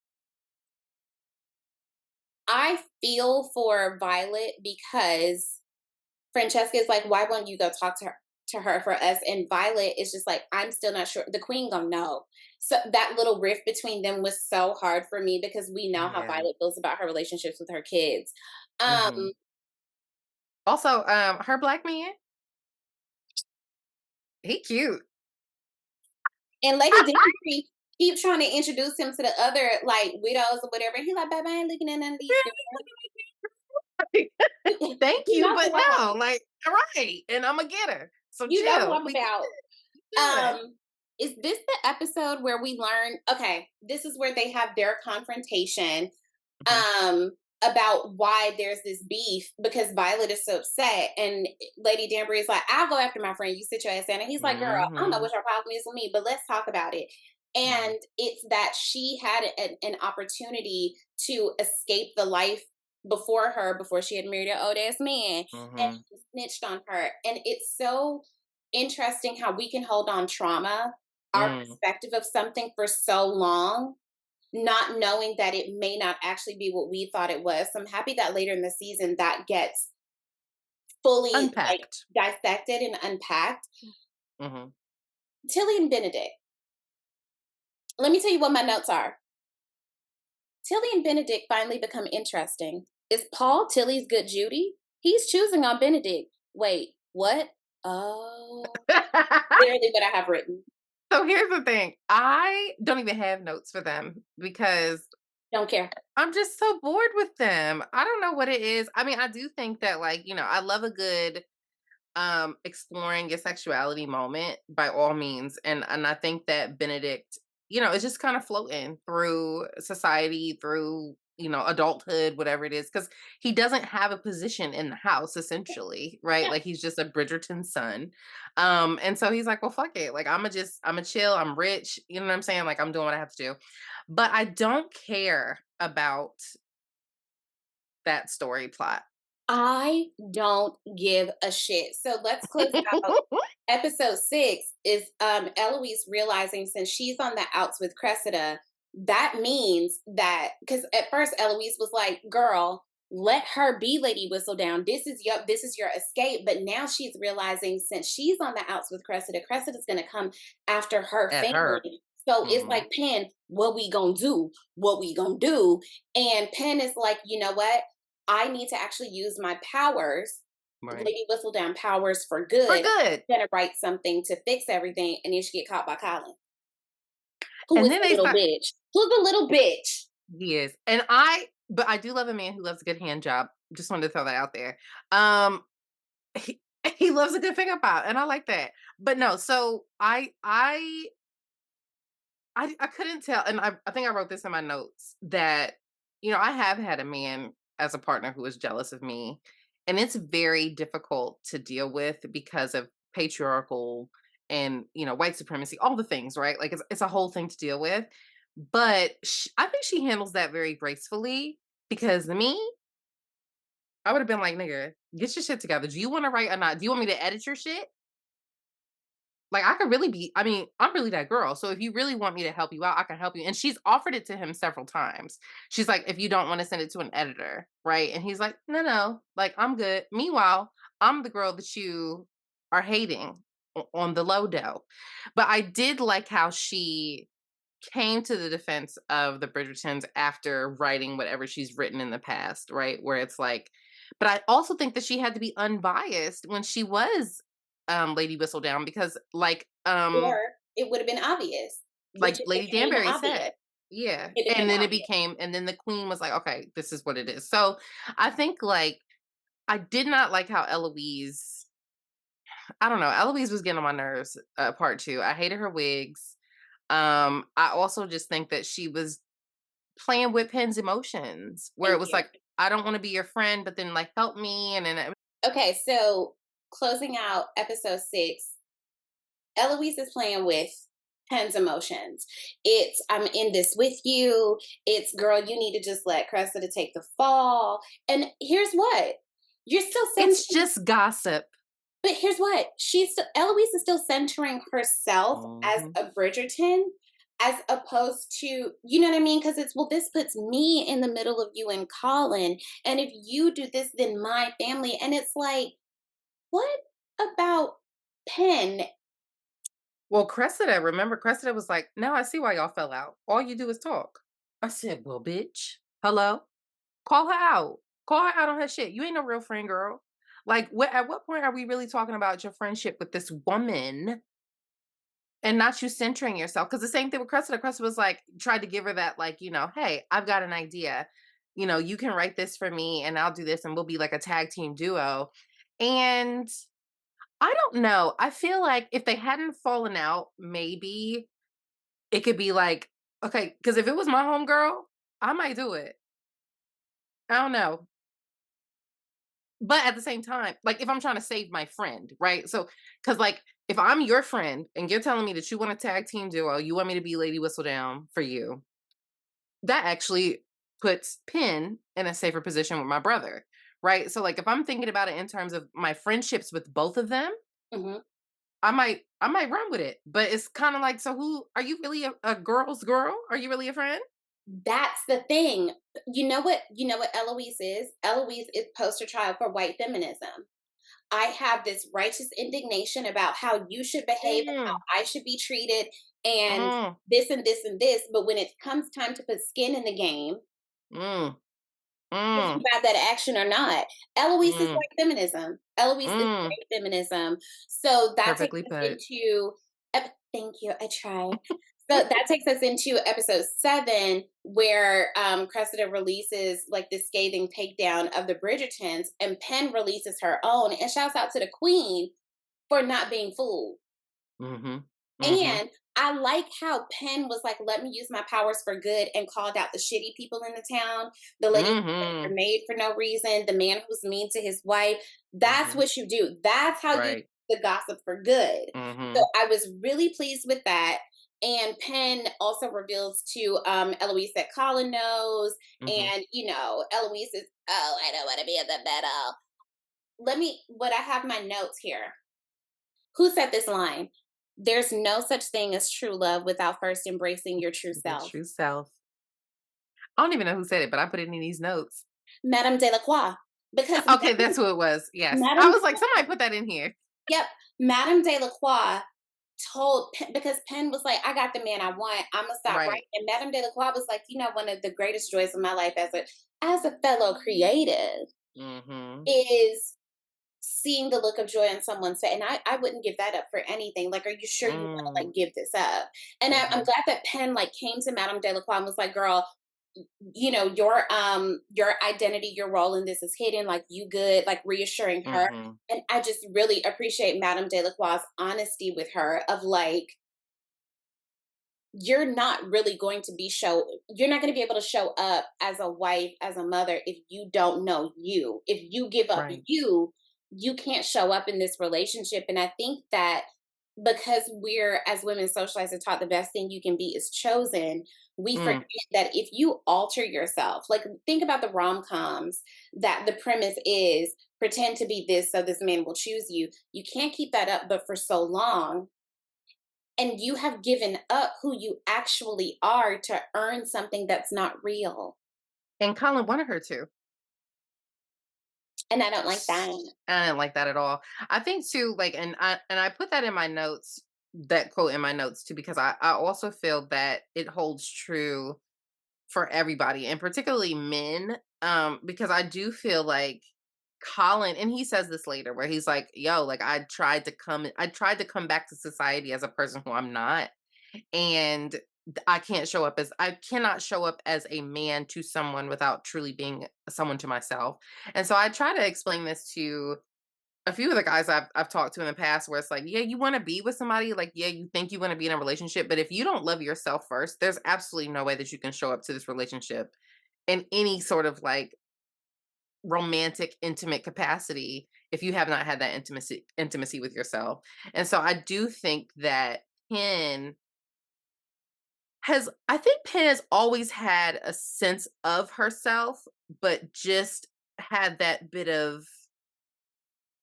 S1: I feel for Violet because Francesca is like, "Why won't you go talk to her for us?" And Violet is just like, "I'm still not sure. The queen gonna know." So that little rift between them was so hard for me because we know how
S2: Yeah.
S1: Violet feels about her relationships with her kids. Um,
S2: Hmm. Also, her black man, he cute.
S1: and Lady Danbury keep trying to introduce him to the other like widows or whatever. And he like, "Baby, I ain't looking at none of these girls."
S2: Thank
S1: You
S2: you,
S1: know
S2: but
S1: who I'm
S2: no,
S1: like.
S2: like, all right, and I'm a getter. So
S1: You know who
S2: chill.
S1: I'm
S2: We
S1: about.
S2: good.
S1: Um, is this the episode where we learn? Okay, this is where they have their confrontation
S2: Mhm.
S1: um about why there's this beef because Violet is so upset and Lady Danbury is like, "I'll go after my friend, you sit your ass down." And he's like, "Girl, I don't know
S2: Mhm.
S1: what your problem is with me, but let's talk about it."
S2: Mhm.
S1: And it's that she had an opportunity to escape the life before her, before she had married an old ass man, and
S2: Mhm.
S1: he snitched on her. And it's so interesting how we can hold on trauma, our
S2: Mm.
S1: perspective of something for so long, not knowing that it may not actually be what we thought it was. So I'm happy that later in the season that gets fully like
S2: Unpacked.
S1: dissected and unpacked.
S2: Mhm.
S1: Tilly and Benedict. Let me tell you what my notes are. Tilly and Benedict finally become interesting. Is Paul Tilly's good Judy? He's choosing on Benedict. Wait, what? Oh, literally what I have written.
S2: So here's the thing. I don't even have notes for them because
S1: Don't care.
S2: I'm just so bored with them. I don't know what it is. I mean, I do think that, like, I love a good exploring your sexuality moment by all means. And I think that Benedict, is just kind of floating through society, through adulthood, whatever it is, because he doesn't have a position in the house essentially, right?
S1: Yeah.
S2: Like, he's just a Bridgerton son. And so he's like, well, fuck it, like, I'm a chill, I'm rich, you know what I'm saying, like, I'm doing what I have to do. But I don't care about that story plot.
S1: I don't give a shit. So let's close out. Episode 6 is Eloise realizing since she's on the outs with Cressida, that means that because at first Eloise was like, "Girl, let her be Lady Whistledown. This is your escape." But now she's realizing since she's on the outs with Cressida, Cressida's gonna come after her
S2: At her.
S1: family. So it's
S2: Hmm.
S1: like, Penn, what we gonna do? What we gonna do? And Penn is like, you know what? I need to actually use my powers,
S2: Right.
S1: Lady Whistledown powers for
S2: For
S1: good.
S2: good.
S1: Gonna write something to fix everything, and then she get caught by Colin, who
S2: And
S1: is
S2: then
S1: a
S2: they
S1: little
S2: start
S1: bitch. Who's a little bitch?
S2: He is. But I do love a man who loves a good hand job. Just wanted to throw that out there. He, he loves a good finger pop, and I like that. But no, so I couldn't tell, and I think I wrote this in my notes that I have had a man as a partner who is jealous of me. And it's very difficult to deal with because of patriarchal and, white supremacy, all the things, right? Like it's a whole thing to deal with. But I think she handles that very gracefully because me, I would have been like, nigga, get your shit together. Do you want to write or not? Do you want me to edit your shit? Like, I could really be, I mean, I'm really that girl. So if you really want me to help you out, I can help you. And she's offered it to him several times. She's like, if you don't want to send it to an editor, right? And he's like, no, no, like, I'm good. Meanwhile, I'm the girl that you are hating on the low dough. But I did like how she came to the defense of the Bridgertons after writing whatever she's written in the past, right? Where it's like, but I also think that she had to be unbiased when she was Lady Whistledown because
S1: Or it would have been obvious, which
S2: like
S1: it
S2: Lady
S1: became
S2: Danbury
S1: obvious.
S2: said. Yeah.
S1: It
S2: And
S1: became
S2: then it
S1: obvious.
S2: became and then the queen was like, okay, this is what it is. So I think like I did not like how Eloise, I don't know, Eloise was getting on my nerves, part two. I hated her wigs. I also just think that she was playing with Pen's emotions, where it
S1: Thank
S2: was
S1: you.
S2: like, "I don't wanna be your friend, but then, like, help me," and then
S1: Okay, so closing out episode 6, Eloise is playing with Pen's emotions. It's I'm in this with you. It's girl, you need to just let Cressida take the fall. And here's what you're still
S2: it's
S1: centering,
S2: just gossip.
S1: but here's what Eloise is still centering herself as
S2: Mhm.
S1: a Bridgerton, as opposed to, you know what I mean? Because it's, well, this puts me in the middle of you and Colin, and if you do this, then my family. And it's like, what about Pen?
S2: Well, Cressida was like, "Now I see why y'all fell out. All you do is talk." I said, "Well, bitch, hello? Call her out. Call her out on her shit. You ain't no real friend, girl. Like, at what point are we really talking about your friendship with this woman and not you centering yourself?" Because the same thing with Cressida. Cressida was like, tried to give her that, like, "Hey, I've got an idea. You can write this for me and I'll do this and we'll be like a tag team duo." And I don't know. I feel like if they hadn't fallen out, maybe it could be like, okay, because if it was my homegirl, I might do it. I don't know. But at the same time, like if I'm trying to save my friend, right? So, because like if I'm your friend and you're telling me that you want a tag team duo, you want me to be Lady Whistledown for you, that actually puts Penn in a safer position with my brother, right? So, like if I'm thinking about it in terms of my friendships with both of them,
S1: Mhm.
S2: I might run with it. But it's kind of like, so who are you really a girl's girl? Are you really a friend?
S1: That's the thing. You know what Eloise is? Eloise is poster child for white feminism. I have this righteous indignation about how you should behave and
S2: Mm,
S1: how I should be treated and
S2: mm,
S1: this and this and this. But when it comes time to put skin in the game,
S2: mm,
S1: if you
S2: mm,
S1: have that action or not, Eloise is
S2: mm,
S1: white feminism. Eloise is
S2: mm.
S1: white feminism. So that takes
S2: Perfectly
S1: us
S2: put.
S1: into, thank you, I try. So that takes us into episode 7, where Cressida releases like this scathing takedown of the Bridgertons, and Penn releases her own and shouts out to the Queen for not being fooled.
S2: Mhm. Mhm.
S1: And I like how Penn was like, let me use my powers for good, and called out the shitty people in the town, the lady who left her
S2: Mhm.
S1: maid for no reason, the man who's mean to his wife. That's
S2: Mhm.
S1: what you do. That's how you do
S2: Right.
S1: the gossip for good. So
S2: Mhm.
S1: I was really pleased with that. And Penn also reveals to Eloise that Colin knows.
S2: Mhm.
S1: And, Eloise is, oh, I don't want to be in the middle. What I have my notes here. Who said this line? There's no such thing as true love without first embracing your true
S2: Your
S1: self.
S2: true self. I don't even know who said it, but I put it in these notes.
S1: Madame Delacroix. Because
S2: Okay, that's who it was. Yes. I
S1: Madame,
S2: was like, somebody put that in here.
S1: yep, Madame Delacroix told because Penn was like, I got the man I want. I'm gonna stop writing.
S2: Right.
S1: And Madame Delacroix was like, one of the greatest joys of my life as a fellow creative
S2: Mhm.
S1: is seeing the look of joy on someone's face. And I wouldn't give that up for anything. Like, are you sure you want to
S2: Mm.
S1: like give this up? And I'm
S2: Mhm.
S1: glad that Penn like came to Madame Delacroix and was like, girl, your identity, your role in this is hidden, like you good, like reassuring her.
S2: Mhm.
S1: And I just really appreciate Madame Delacroix's honesty with her of like, you're not really going to be you're not going to be able to show up as a wife, as a mother, if you don't know you. If you give up
S2: Right.
S1: you can't show up in this relationship. And I think that because we're, as women, socialized and taught the best thing you can be is chosen, we forget
S2: Mm.
S1: that if you alter yourself, like think about the rom-coms, that the premise is pretend to be this so this man will choose you. You can't keep that up but for so long, and you have given up who you actually are to earn something that's not real.
S2: And Colin wanted her to.
S1: And I don't like that.
S2: I didn't like that at all. I think too, like, and I put that in my notes, that quote in my notes too, because I also feel that it holds true for everybody, and particularly men. Because I do feel like Colin, and he says this later, where he's like, "Yo, like I tried to come back to society as a person who I'm not, and I cannot show up as a man to someone without truly being someone to myself." And so I try to explain this to a few of the guys I've talked to in the past, where it's like, yeah, you want to be with somebody, like, yeah, you think you want to be in a relationship, but if you don't love yourself first, there's absolutely no way that you can show up to this relationship in any sort of like romantic, intimate capacity if you have not had that intimacy with yourself. And so I do think that Pen I think Penn has always had a sense of herself, but just had that bit of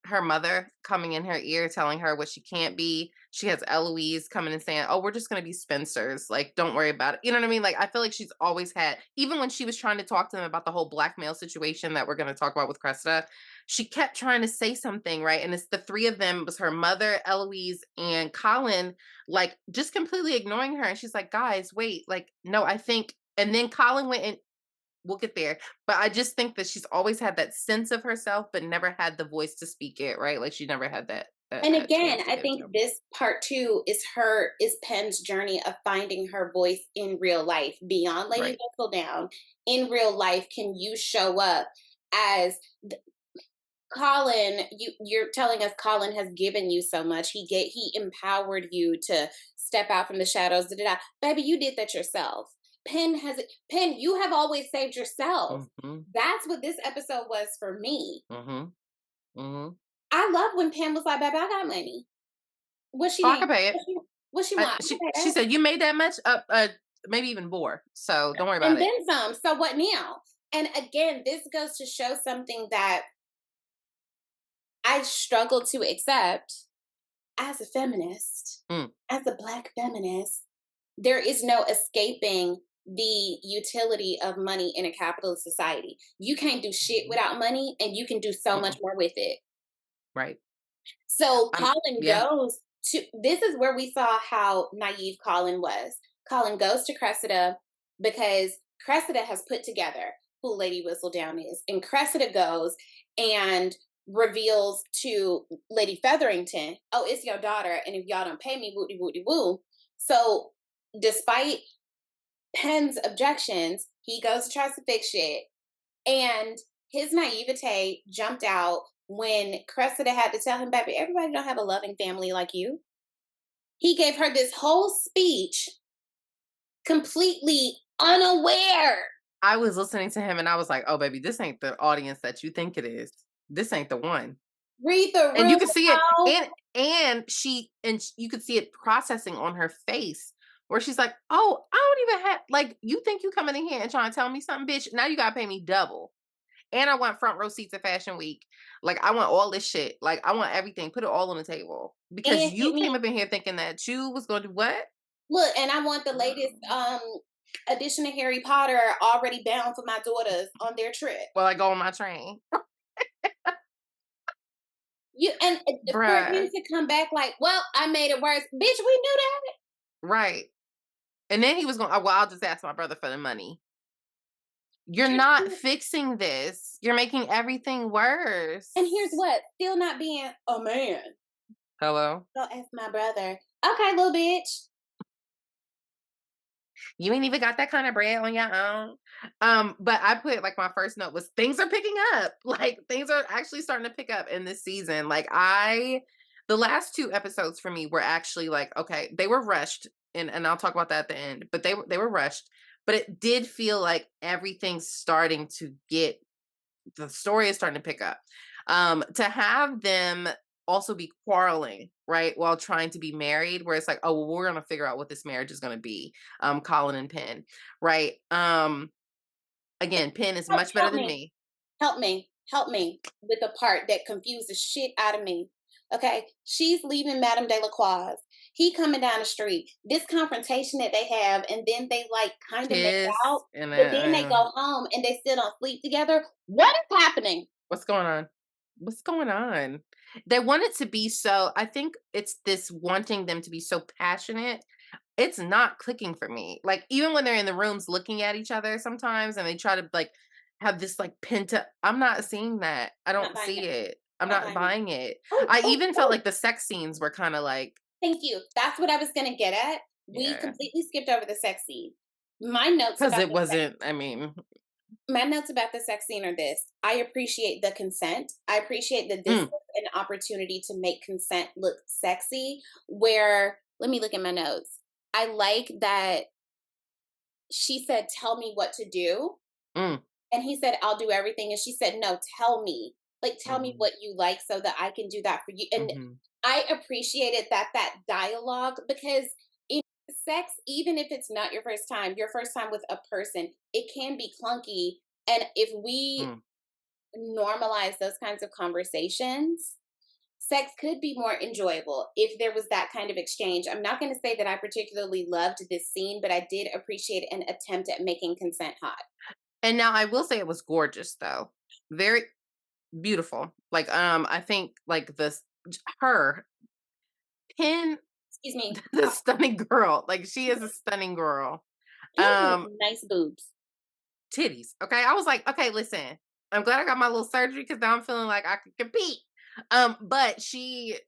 S2: her mother coming in her ear telling her what she can't be. She has Eloise coming and saying, "Oh, we're just going to be spinsters. Like, don't worry about it." You know what I mean? Like, I feel like she's always had, even when she was trying to talk to them about the whole blackmail situation that we're going to talk about with Cresta, she kept trying to say something, right? And it's the three of them, it was her mother, Eloise, and Colin, like, just completely ignoring her. And she's like, "Guys, wait, like, no, I think," and then Colin went and we'll get there. But I just think that she's always had that sense of herself, but never had the voice to speak it, right? Like she never had
S1: And
S2: that
S1: again,
S2: chance to
S1: I
S2: give
S1: think
S2: to.
S1: this part two is Penn's journey of finding her voice in real life beyond Lady
S2: Right.
S1: Whistledown. In real life, can you show up as Colin? You're telling us Colin has given you so much. He empowered you to step out from the shadows. Da, da, da. Baby, you did that yourself. Penn, you have always saved yourself.
S2: Mm-hmm.
S1: That's what this episode was for me.
S2: Mm-hmm. Mm-hmm.
S1: I love when Penn was like, "Baby, I got money. What she
S2: Oh, I
S1: need?
S2: can pay it.
S1: What she want? I can pay
S2: She
S1: that."
S2: said you made that much maybe even more. So don't worry about
S1: And
S2: it.
S1: then some. So what now? And again, this goes to show something that I struggle to accept as a feminist,
S2: Mm,
S1: as a Black feminist. There is no escaping the utility of money in a capitalist society. You can't do shit
S2: mhm,
S1: without money, and you can do so much
S2: mm-mm,
S1: more with it.
S2: right.
S1: So
S2: I'm
S1: Colin
S2: yeah.
S1: goes to this is where we saw how naive Colin was. Colin goes to Cressida because Cressida has put together who Lady Whistledown is. And Cressida goes and reveals to Lady Featherington, "Oh, it's your daughter, and if y'all don't pay me, wooty wooty woo." So despite Penn's objections, he goes and tries to fix shit. And his naivete jumped out when Cressida had to tell him, "Baby, everybody don't have a loving family like you." He gave her this whole speech completely unaware.
S2: I was listening to him and I was like, "Oh baby, this ain't the audience that you think it is. This ain't the one."
S1: Read the
S2: And you
S1: room,
S2: could see it,
S1: ho.
S2: you could see it processing on her face where she's like, "Oh, I don't even have, like, you think you coming in here and trying to tell me something, bitch? Now you gotta pay me double. And I want front row seats at Fashion Week. Like, I want all this shit. Like, I want everything. Put it all on the table. Because
S1: And get
S2: you came
S1: me
S2: up in here thinking that you was gonna do what?
S1: look, and I want the latest
S2: Girl.
S1: edition of Harry Potter already bound for my daughters on their trip.
S2: Well, I go on my train.
S1: You and for him
S2: Bruh.
S1: to come back like, "Well, I made it worse." Bitch, we knew that.
S2: Right. And then he was going, "Oh, well, I'll just ask my brother for the money." You're
S1: You're
S2: not
S1: still,
S2: fixing this. You're making everything worse.
S1: and here's what, still not being a man.
S2: Hello?
S1: Go ask my brother. Okay, little bitch.
S2: You ain't even got that kind of bread on your own. But I put like my first note was things are picking up. Like things are actually starting to pick up in this season. The last two episodes for me were actually like, okay, they were rushed. and I'll talk about that at the end, but they were rushed, but it did feel like everything's starting to get the story is starting to pick up. To have them also be quarreling, right, while trying to be married, where it's like, oh, well, we're gonna figure out what this marriage is gonna be. Colin and Penn, right? Again, Penn is
S1: Help,
S2: much better
S1: help
S2: than
S1: me.
S2: me.
S1: Help me with the part that confused the shit out of me. Okay, she's leaving Madame Delacroix. He coming down the street. This confrontation that they have, and then they like kind of make
S2: Kiss
S1: out,
S2: and
S1: but then they go home and they still don't sleep together. What is happening?
S2: what's going on? What's going on? They want it to be so. I think it's this wanting them to be so passionate. It's not clicking for me. Like even when they're in the rooms looking at each other sometimes and they try to like have this like pent up. I'm not seeing that. I
S1: Not
S2: don't
S1: buying
S2: see
S1: it.
S2: it. I'm
S1: Not
S2: not
S1: buying it.
S2: buying it.
S1: Oh,
S2: I
S1: oh,
S2: even felt
S1: oh.
S2: like the sex scenes were kind of like,
S1: Thank you. That's what I was gonna get at. We
S2: yeah,
S1: completely skipped over the sex scene. My notes
S2: because
S1: about
S2: it
S1: the sex
S2: wasn't. I mean,
S1: My notes about the sex scene are this. I appreciate the consent. I appreciate that this
S2: mm,
S1: was an opportunity to make consent look sexy. Where, let me look at my notes. I like that she said, "Tell me what to do."
S2: mm,
S1: And he said, "I'll do everything." And she said, "No, tell me. Like, tell me
S2: mm,
S1: what you like so that I can do that for you." And
S2: mm,
S1: I appreciated that dialogue because in sex, even if it's not your first time with a person, it can be clunky. And if we
S2: mm.
S1: normalize those kinds of conversations, sex could be more enjoyable if there was that kind of exchange. I'm not going to say that I particularly loved this scene, but I did appreciate an attempt at making consent hot.
S2: And now I will say it was gorgeous though, very beautiful. Like I think like her Pin
S1: Excuse me.
S2: the stunning girl. Like she is a stunning girl.
S1: Pam has
S2: Um
S1: nice boobs.
S2: Titties. Okay. I was like, okay, listen. I'm glad I got my little surgery because now I'm feeling like I could compete. But she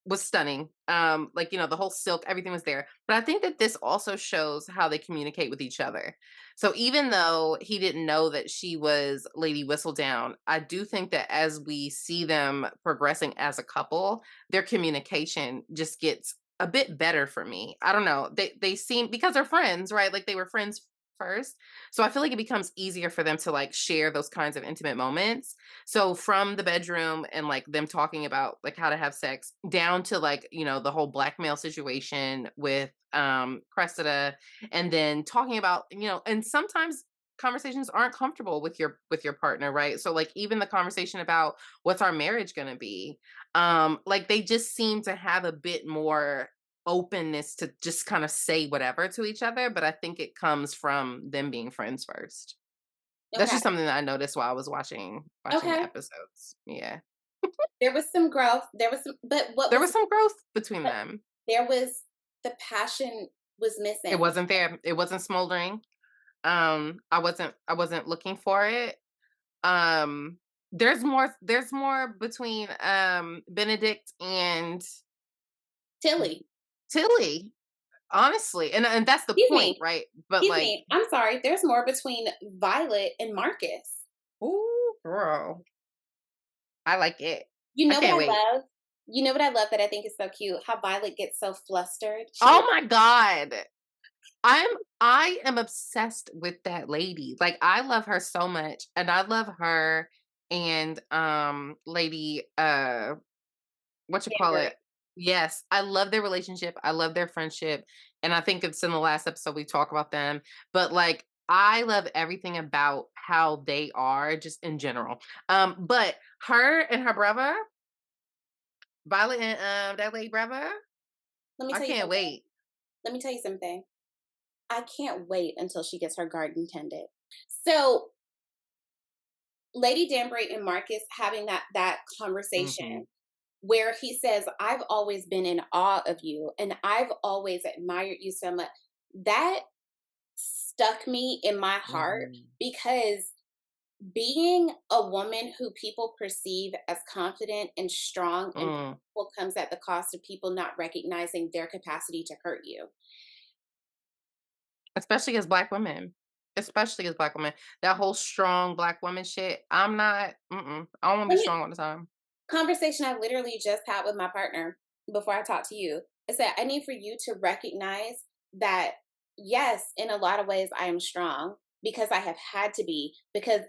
S2: was stunning. Like, you know, the whole silk, everything was there. But I think that this also shows how they communicate with each other. So even though he didn't know that she was Lady Whistledown, I do think that as we see them progressing as a couple, their communication just gets a bit better for me. I don't know. They seem because they're friends, right? Like they were friends first. So I feel like it becomes easier for them to like share those kinds of intimate moments. So from the bedroom and like them talking about like how to have sex down to like, you know, the whole blackmail situation with Cressida and then talking about, you know, and sometimes conversations aren't comfortable with your partner, right? So like even the conversation about what's our marriage going to be, like they just seem to have a bit more openness to just kind of say whatever to each other, but I think it comes from them being friends first. That's
S1: Okay.
S2: just something that I noticed while I was watching the
S1: Okay.
S2: episodes. Yeah.
S1: There was some growth. There was some, but what
S2: There
S1: was,
S2: was some growth between
S1: but
S2: them.
S1: there was the passion was
S2: It
S1: missing.
S2: wasn't there. It wasn't smoldering. I wasn't looking for it. Um there's more between Benedict and
S1: Tilly,
S2: Tilly, honestly. And that's the
S1: excuse
S2: point,
S1: me.
S2: right? But
S1: Excuse
S2: like,
S1: me. I'm sorry. There's more between Violet and Marcus.
S2: ooh, girl. I like it.
S1: You
S2: I
S1: know what
S2: can't
S1: I
S2: wait.
S1: love? You know what I love that I think is so cute? How Violet gets so flustered. She
S2: Oh
S1: looks
S2: my god. I'm I am obsessed with that lady. Like I love her so much and I love her and lady what you call it?
S1: Danbury.
S2: Yes, I love their relationship. I love their friendship and I think it's in the last episode we talk about them, but like I love everything about how they are just in general. But her and her brother, Violet and that lady brother,
S1: Let me
S2: I
S1: tell you
S2: can't
S1: something.
S2: wait.
S1: Let me tell you something. I can't wait until she gets her garden tended. So Lady Danbury and Marcus having that
S2: Mhm.
S1: conversation where he says, "I've always been in awe of you and I've always admired you so much." That stuck me in my heart
S2: Mhm.
S1: because being a woman who people perceive as confident and strong and
S2: Mm.
S1: powerful comes at the cost of people not recognizing their capacity to hurt you.
S2: Especially as black women. Especially as black women. That whole strong black woman shit, I'm not I don't wanna be
S1: Let me
S2: strong all the time.
S1: conversation I literally just had with my partner before I talked to you. I said, I need for you to recognize that, yes, in a lot of ways, I am strong because I have had to be, because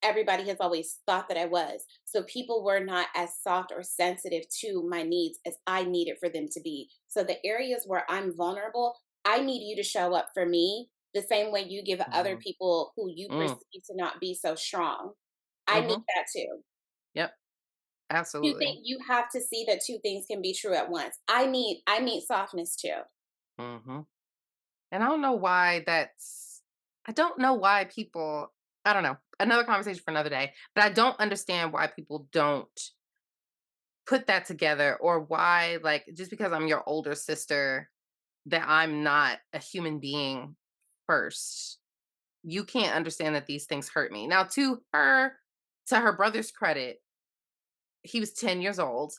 S1: everybody has always thought that I was. So people were not as soft or sensitive to my needs as I needed for them to be. So the areas where I'm vulnerable, I need you to show up for me the same way you give other
S2: Mhm.
S1: people who you
S2: Mm.
S1: perceive to not be so strong. I need
S2: Mhm.
S1: that too.
S2: Yep.
S1: You
S2: Absolutely.
S1: think you have to see that two things can be true at once. I need softness too.
S2: Mhm. And I don't know why that's I don't know why people I don't know. Another conversation for another day. But I don't understand why people don't put that together or why like just because I'm your older sister that I'm not a human being first. You can't understand that these things hurt me. Now to her brother's credit, he was 10 years old.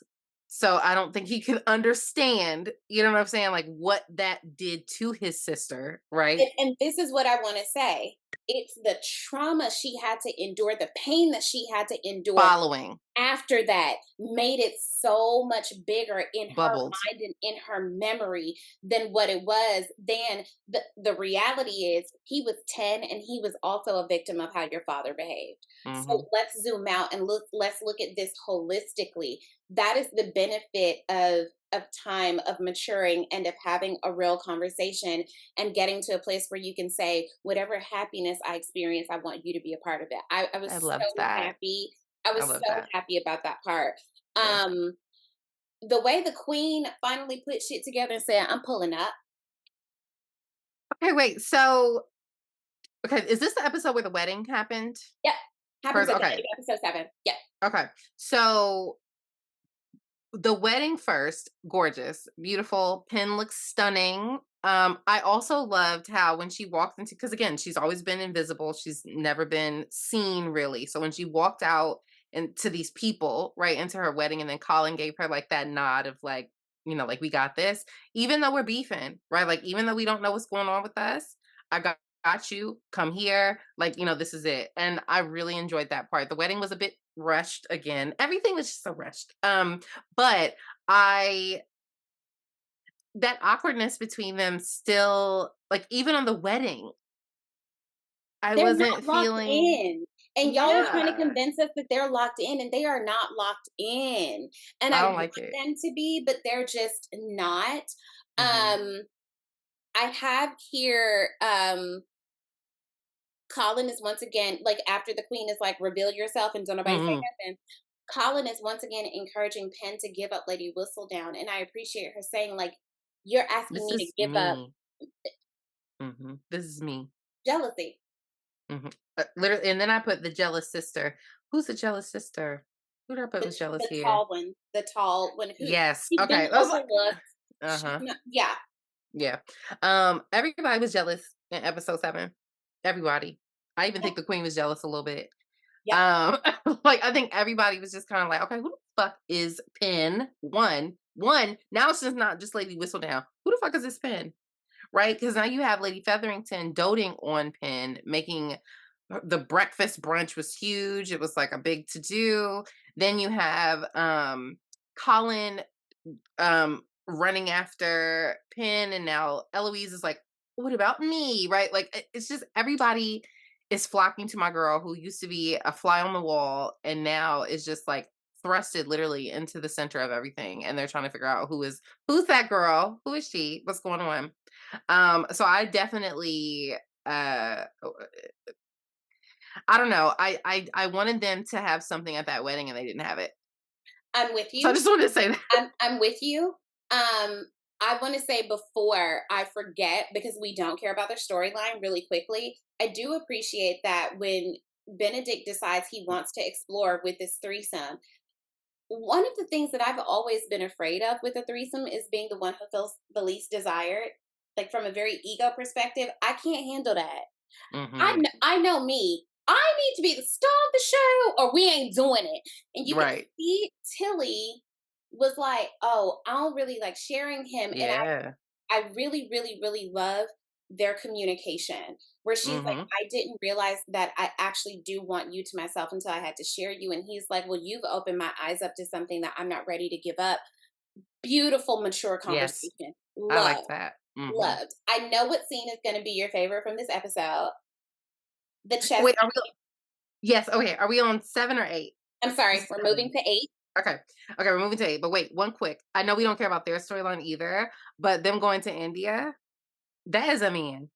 S2: So I don't think he could understand, you know what I'm saying, like what that did to his sister, right?
S1: And this is what I want to say. It's the trauma she had to endure, the pain that she had to endure
S2: Following,
S1: after that made it so much bigger in her
S2: bubbled.
S1: mind and in her memory than what it was. Then the reality is he was 10 and he was also a victim of how your father behaved. So
S2: Mhm.
S1: let's zoom out and let's look at this holistically. That is the benefit of time, of maturing, and of having a real conversation and getting to a place where you can say, whatever happiness I experience, I want you to be a part of it. I was
S2: I
S1: so
S2: love that.
S1: happy. I
S2: I
S1: was
S2: love
S1: so
S2: that.
S1: happy about that part.
S2: Yeah.
S1: Um, the way the queen finally put shit together and said, I'm pulling up.
S2: Okay, wait. So, okay, is this the episode where the wedding happened?
S1: Yep. Happens
S2: First,
S1: at the
S2: okay.
S1: end of episode 7. Yep.
S2: Okay. So, the wedding first, gorgeous, beautiful. Pin looks stunning. I also loved how when she walked into because again, she's always been invisible. She's never been seen really. So when she walked out into these people, right, into her wedding, and then Colin gave her like that nod of like, like we got this, even though we're beefing, right? Like, even though we don't know what's going on with us, I got you, come here, like, this is it. And I really enjoyed that part. The wedding was a bit rushed again. Everything was just so rushed. But I that awkwardness between them still like even on the wedding, I
S1: They're
S2: wasn't
S1: not locked
S2: feeling
S1: in. And y'all are trying to
S2: yeah.
S1: convince us that they're locked in, and they are not locked in. And
S2: I
S1: I
S2: don't
S1: want
S2: like it.
S1: them to be, but they're just not.
S2: Mhm.
S1: Um, I have here Colin is once again, like after the queen is like, reveal yourself and don't nobody say
S2: Mhm.
S1: nothing. Colin is once again encouraging Penn to give up Lady Whistledown. And I appreciate her saying, like, you're asking
S2: This
S1: me to
S2: is
S1: give up
S2: me. Mhm. This is me.
S1: jealousy.
S2: Mhm. Literally, and then I put the jealous sister. Who's the jealous sister? Who did I put was jealous
S1: The
S2: here?
S1: tall one, the tall one who
S2: Yes.
S1: she's been
S2: Okay. I was like,
S1: overlooked. She's
S2: uh-huh.
S1: not, yeah,
S2: Yeah. Everybody was jealous in episode 7. Everybody. I even
S1: yeah,
S2: think the queen was jealous a little bit.
S1: yep.
S2: Um, like I think everybody was just kind of like, okay, who the fuck is Pin? One. Now it's just not just Lady Whistledown. Who the fuck is this Pin? Right? Because now you have Lady Featherington doting on Pin, making the breakfast brunch was huge. It was like a big to do. Then you have Colin running after Pin, and now Eloise is like, what about me? Right? Like it's just everybody is flocking to my girl who used to be a fly on the wall and now is just like thrusted literally into the center of everything, and they're trying to figure out who's that girl, who is she, what's going on. So I definitely I don't know, I wanted them to have something at that wedding and they didn't have it,
S1: I'm with
S2: so I
S1: you.
S2: just wanted to say that.
S1: I'm with you. I want to say before I forget, because we don't care about their storyline really quickly. I do appreciate that when Benedict decides he wants to explore with this threesome. One of the things that I've always been afraid of with a threesome is being the one who feels the least desired. Like from a very ego perspective, I can't handle that.
S2: Hmm.
S1: I know me. I need to be the star of the show, or we ain't doing it. And you can
S2: Right.
S1: see Tilly was like, "Oh, I don't really like sharing him," and
S2: Yeah.
S1: I really, really, really love their communication. Where she's like,
S2: Mhm.
S1: "I didn't realize that I actually do want you to myself until I had to share you," and he's like, "Well, you've opened my eyes up to something that I'm not ready to give up." Beautiful, mature
S2: Yes,
S1: conversation.
S2: I like
S1: Loved,
S2: that. Mhm.
S1: loved. I know what scene is gonna be your favorite from this episode. The chess
S2: Wait, are we
S1: game.
S2: yes, okay, are we on 7 or 8?
S1: I'm sorry,
S2: This is
S1: we're moving
S2: 7.
S1: to 8.
S2: Okay. Okay, we're moving to 8, but wait, one quick. I know we don't care about their storyline either, but them going to India, that is a man.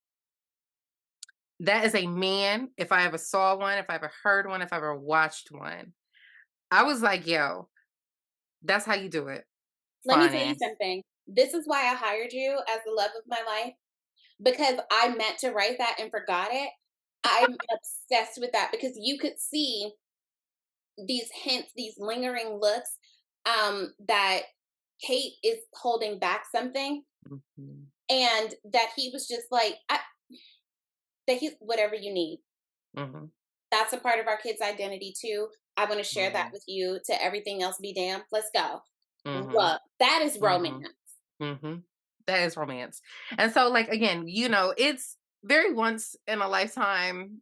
S2: That is a man, if I ever saw one, if I ever heard one, if I ever watched one. I was like, "Yo, that's how you do it.
S1: Let me
S2: Fine
S1: tell you
S2: ass."
S1: something. This is why I hired you as the love of my life, because I meant to write that and forgot it. I'm obsessed with that because you could see these hints, these lingering looks, that Kate is holding back something,
S2: Mhm.
S1: and that he was just like, that he's whatever you need.
S2: Mhm.
S1: That's a part of our kids' identity too. I want to share that
S2: Mhm.
S1: with you. To everything else be damned. Let's go.
S2: Mhm.
S1: Love. That is romance.
S2: Mhm. Mhm. That is romance. And so, like, again, it's very once in a lifetime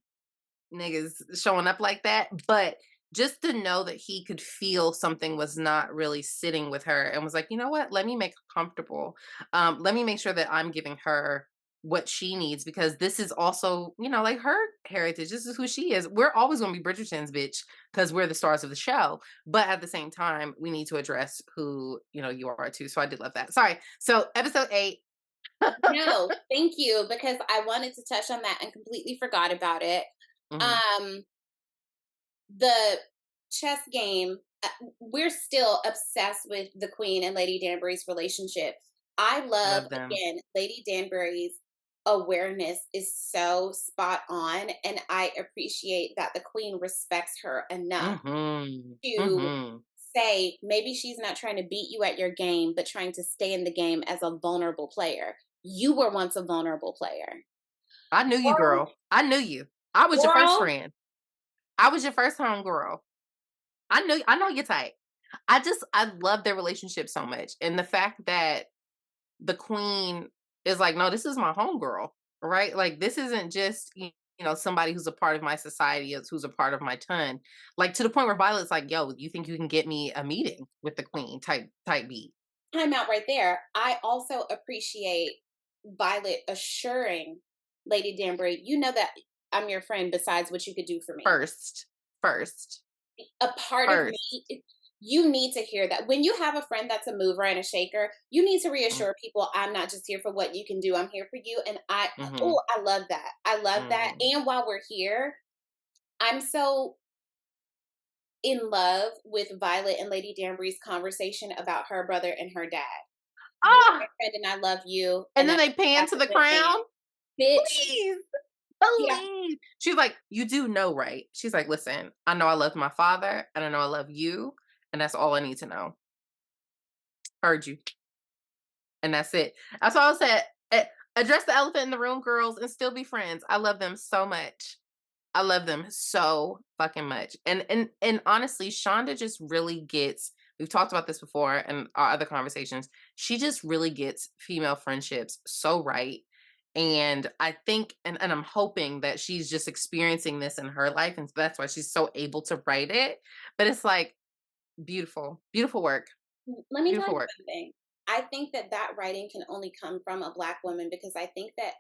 S2: niggas showing up like that, but just to know that he could feel something was not really sitting with her and was like, you know what, let me make her comfortable. Let me make sure that I'm giving her what she needs because this is also, like her heritage. This is who she is. We're always going to be Bridgerton's bitch because we're the stars of the show. But at the same time, we need to address who, you are too. So I did love that. Sorry. So episode 8.
S1: No, thank you, because I wanted to touch on that and completely forgot about it.
S2: Mhm.
S1: Um, the chess game, we're still obsessed with the Queen and Lady Danbury's relationship. I love,
S2: Love them.
S1: again, Lady Danbury's awareness is so spot on, and I appreciate that the Queen respects her enough
S2: Mhm.
S1: to
S2: Mhm.
S1: say maybe she's not trying to beat you at your game, but trying to stay in the game as a vulnerable player. You were once a vulnerable player.
S2: I knew you,
S1: Girl,
S2: girl. I knew you. I was your first
S1: girl,
S2: friend. I was your first home girl. I know your type. I love their relationship so much. And the fact that the queen is like, no, this is my homegirl, right? Like this isn't just somebody who's a part of my society, who's a part of my ton. Like to the point where Violet's like, yo, you think you can get me a meeting with the queen type beat.
S1: time out right there. I also appreciate Violet assuring Lady Danbury, you know that I'm your friend besides what you could do for me.
S2: First, first,
S1: A part of
S2: first.
S1: me, you need to hear that. When you have a friend that's a mover and a shaker, you need to reassure people, I'm not just here for what you can do, I'm here for you. And
S2: Mm-hmm.
S1: oh, I love that. I love that.
S2: Mm-hmm.
S1: And while we're here, I'm so in love with Violet and Lady Danbury's conversation about her brother and her dad. Be my
S2: Ah,
S1: friend and I love you.
S2: and
S1: And I
S2: then
S1: know
S2: they pan
S1: that's
S2: to
S1: a
S2: the
S1: good man.
S2: crown.
S1: Bitch.
S2: Please.
S1: Yeah.
S2: Believe. She's like, you do know, right? She's like, listen, I know I love my father and I know I love you. And that's all I need to know. Heard you. And that's it. That's all I said. Address the elephant in the room, girls, and still be friends. I love them so much. I love them so fucking much. And honestly, Shonda just really gets, we've talked about this before in our other conversations. She just really gets female friendships so right. And I think and I'm hoping that she's just experiencing this in her life. And that's why she's so able to write it. But it's like beautiful, beautiful work.
S1: Let me tell
S2: Beautiful
S1: you
S2: work.
S1: something. I think that that writing can only come from a black woman because I think that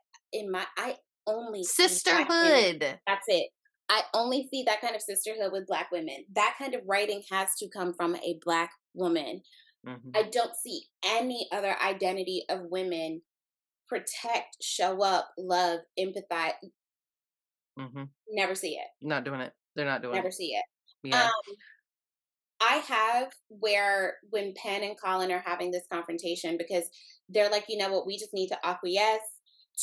S1: I only see that in it.
S2: Sisterhood.
S1: That's it. I only see that kind of sisterhood with black women. That kind of writing has to come from a black woman.
S2: Hmm.
S1: I don't see any other identity of women protect, show up, love, empathize.
S2: Hmm.
S1: Never see it.
S2: Not doing it. They're not doing
S1: Never
S2: it.
S1: see it.
S2: Yeah.
S1: Um, I have where when Penn and Colin are having this confrontation because they're like, you know what, we just need to acquiesce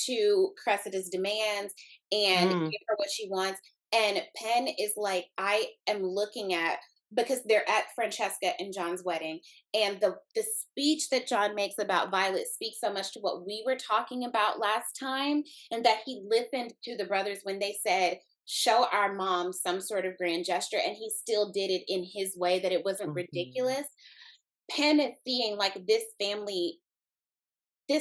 S1: to Cressida's demands and
S2: Mm.
S1: give her what she wants. And Penn is like, I am looking at because they're at Francesca and John's wedding, and the speech that John makes about Violet speaks so much to what we were talking about last time, and that he listened to the brothers when they said show our mom some sort of grand gesture, and he still did it in his way that it wasn't
S2: Mhm.
S1: ridiculous. Penn is seeing like this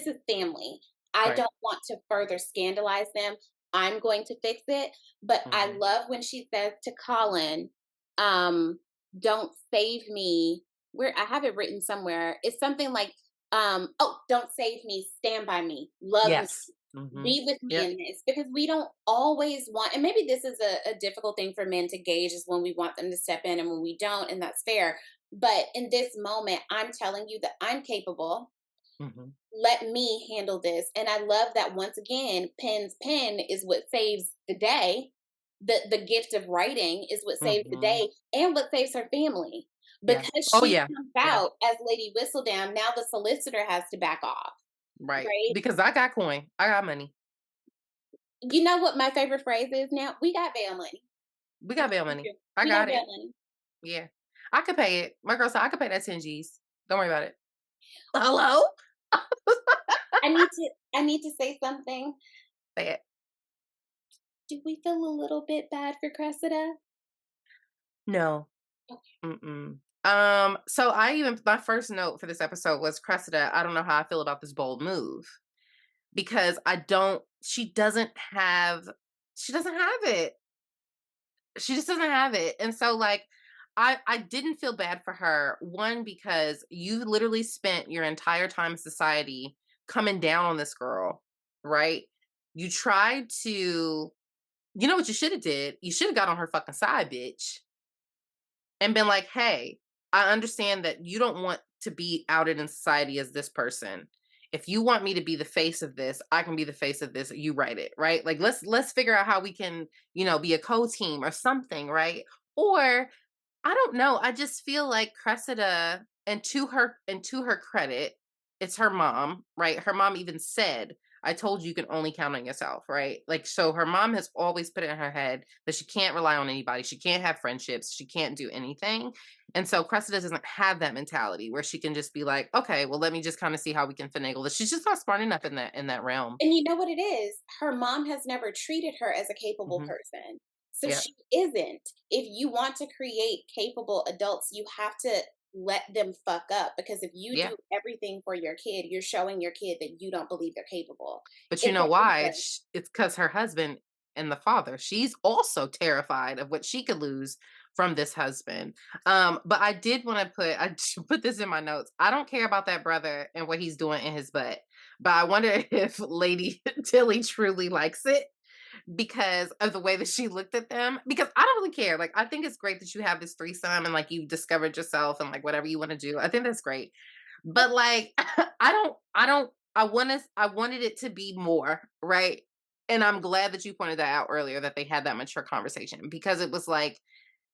S1: is family. I
S2: Right.
S1: don't want to further scandalize them. I'm going to fix it. But I
S2: Mhm.
S1: love when she says to Colin, um, don't save me where I have it written somewhere. It's something like, oh, don't save me, stand by me, love me,
S2: Yes. Hmm.
S1: be with me
S2: Yep.
S1: in this, because we don't always want, and maybe this is a difficult thing for men to gauge, is when we want them to step in and when we don't, and that's fair. But in this moment, I'm telling you that I'm capable.
S2: Hmm.
S1: Let me handle this. And I love that, once again, Pen's pen is what saves the day. The gift of writing is what saves the
S2: Hmm.
S1: day and what saves her family.
S2: Yeah.
S1: Because
S2: Oh
S1: she
S2: yeah.
S1: comes
S2: Yeah.
S1: out as Lady Whistledown, now the solicitor has to back off,
S2: Right.
S1: right?
S2: Because I got coin. I got money.
S1: You know what my favorite phrase is now? We got bail money.
S2: We
S1: I'm
S2: got bail
S1: telling
S2: money.
S1: you,
S2: I
S1: we got
S2: got
S1: bail
S2: it.
S1: money.
S2: Yeah. I could pay it. My girl said I could pay that 10 G's. Don't worry about it. Hello?
S1: I need to say something.
S2: Say it.
S1: Do we feel a little bit bad for Cressida?
S2: No.
S1: Okay.
S2: Mm-mm. So I even my first note for this episode was Cressida. I don't know how I feel about this bold move because I don't. She doesn't have it. She just doesn't have it, and so like I didn't feel bad for her. One, because you literally spent your entire time in society coming down on this girl, right? You tried to. You know what you should have did? You should have got on her fucking side, bitch, and been like, "Hey, I understand that you don't want to be outed in society as this person. If you want me to be the face of this, I can be the face of this. You write it, right? Like let's figure out how we can, be a co-team or something, right? Or I don't know. I just feel like Cressida, and to her credit, it's her mom, right? Her mom even said, "I told you, you can only count on yourself," right? Like, so her mom has always put it in her head that she can't rely on anybody. She can't have friendships. She can't do anything. And so Cressida doesn't have that mentality where she can just be like, "Okay, well, let me just kind of see how we can finagle this." She's just not smart enough in that realm.
S1: And you know what it is? Her mom has never treated her as a capable
S2: Hmm.
S1: person. So
S2: Yeah.
S1: she isn't. If you want to create capable adults, you have to let them fuck up, because if you
S2: Yeah.
S1: do everything for your kid, you're showing your kid that you don't believe they're capable.
S2: But you
S1: It's
S2: know
S1: a
S2: why?
S1: reason.
S2: It's because her husband and the father. She's also terrified of what she could lose from this husband. But I did want to put this in my notes. I don't care about that brother and what he's doing in his butt. But I wonder if Lady Tilly truly likes it because of the way that she looked at them. Because I don't really care. Like, I think it's great that you have this threesome and like you discovered yourself and like whatever you want to do. I think that's great. But like I wanted it to be more, right? And I'm glad that you pointed that out earlier, that they had that mature conversation, because it was like,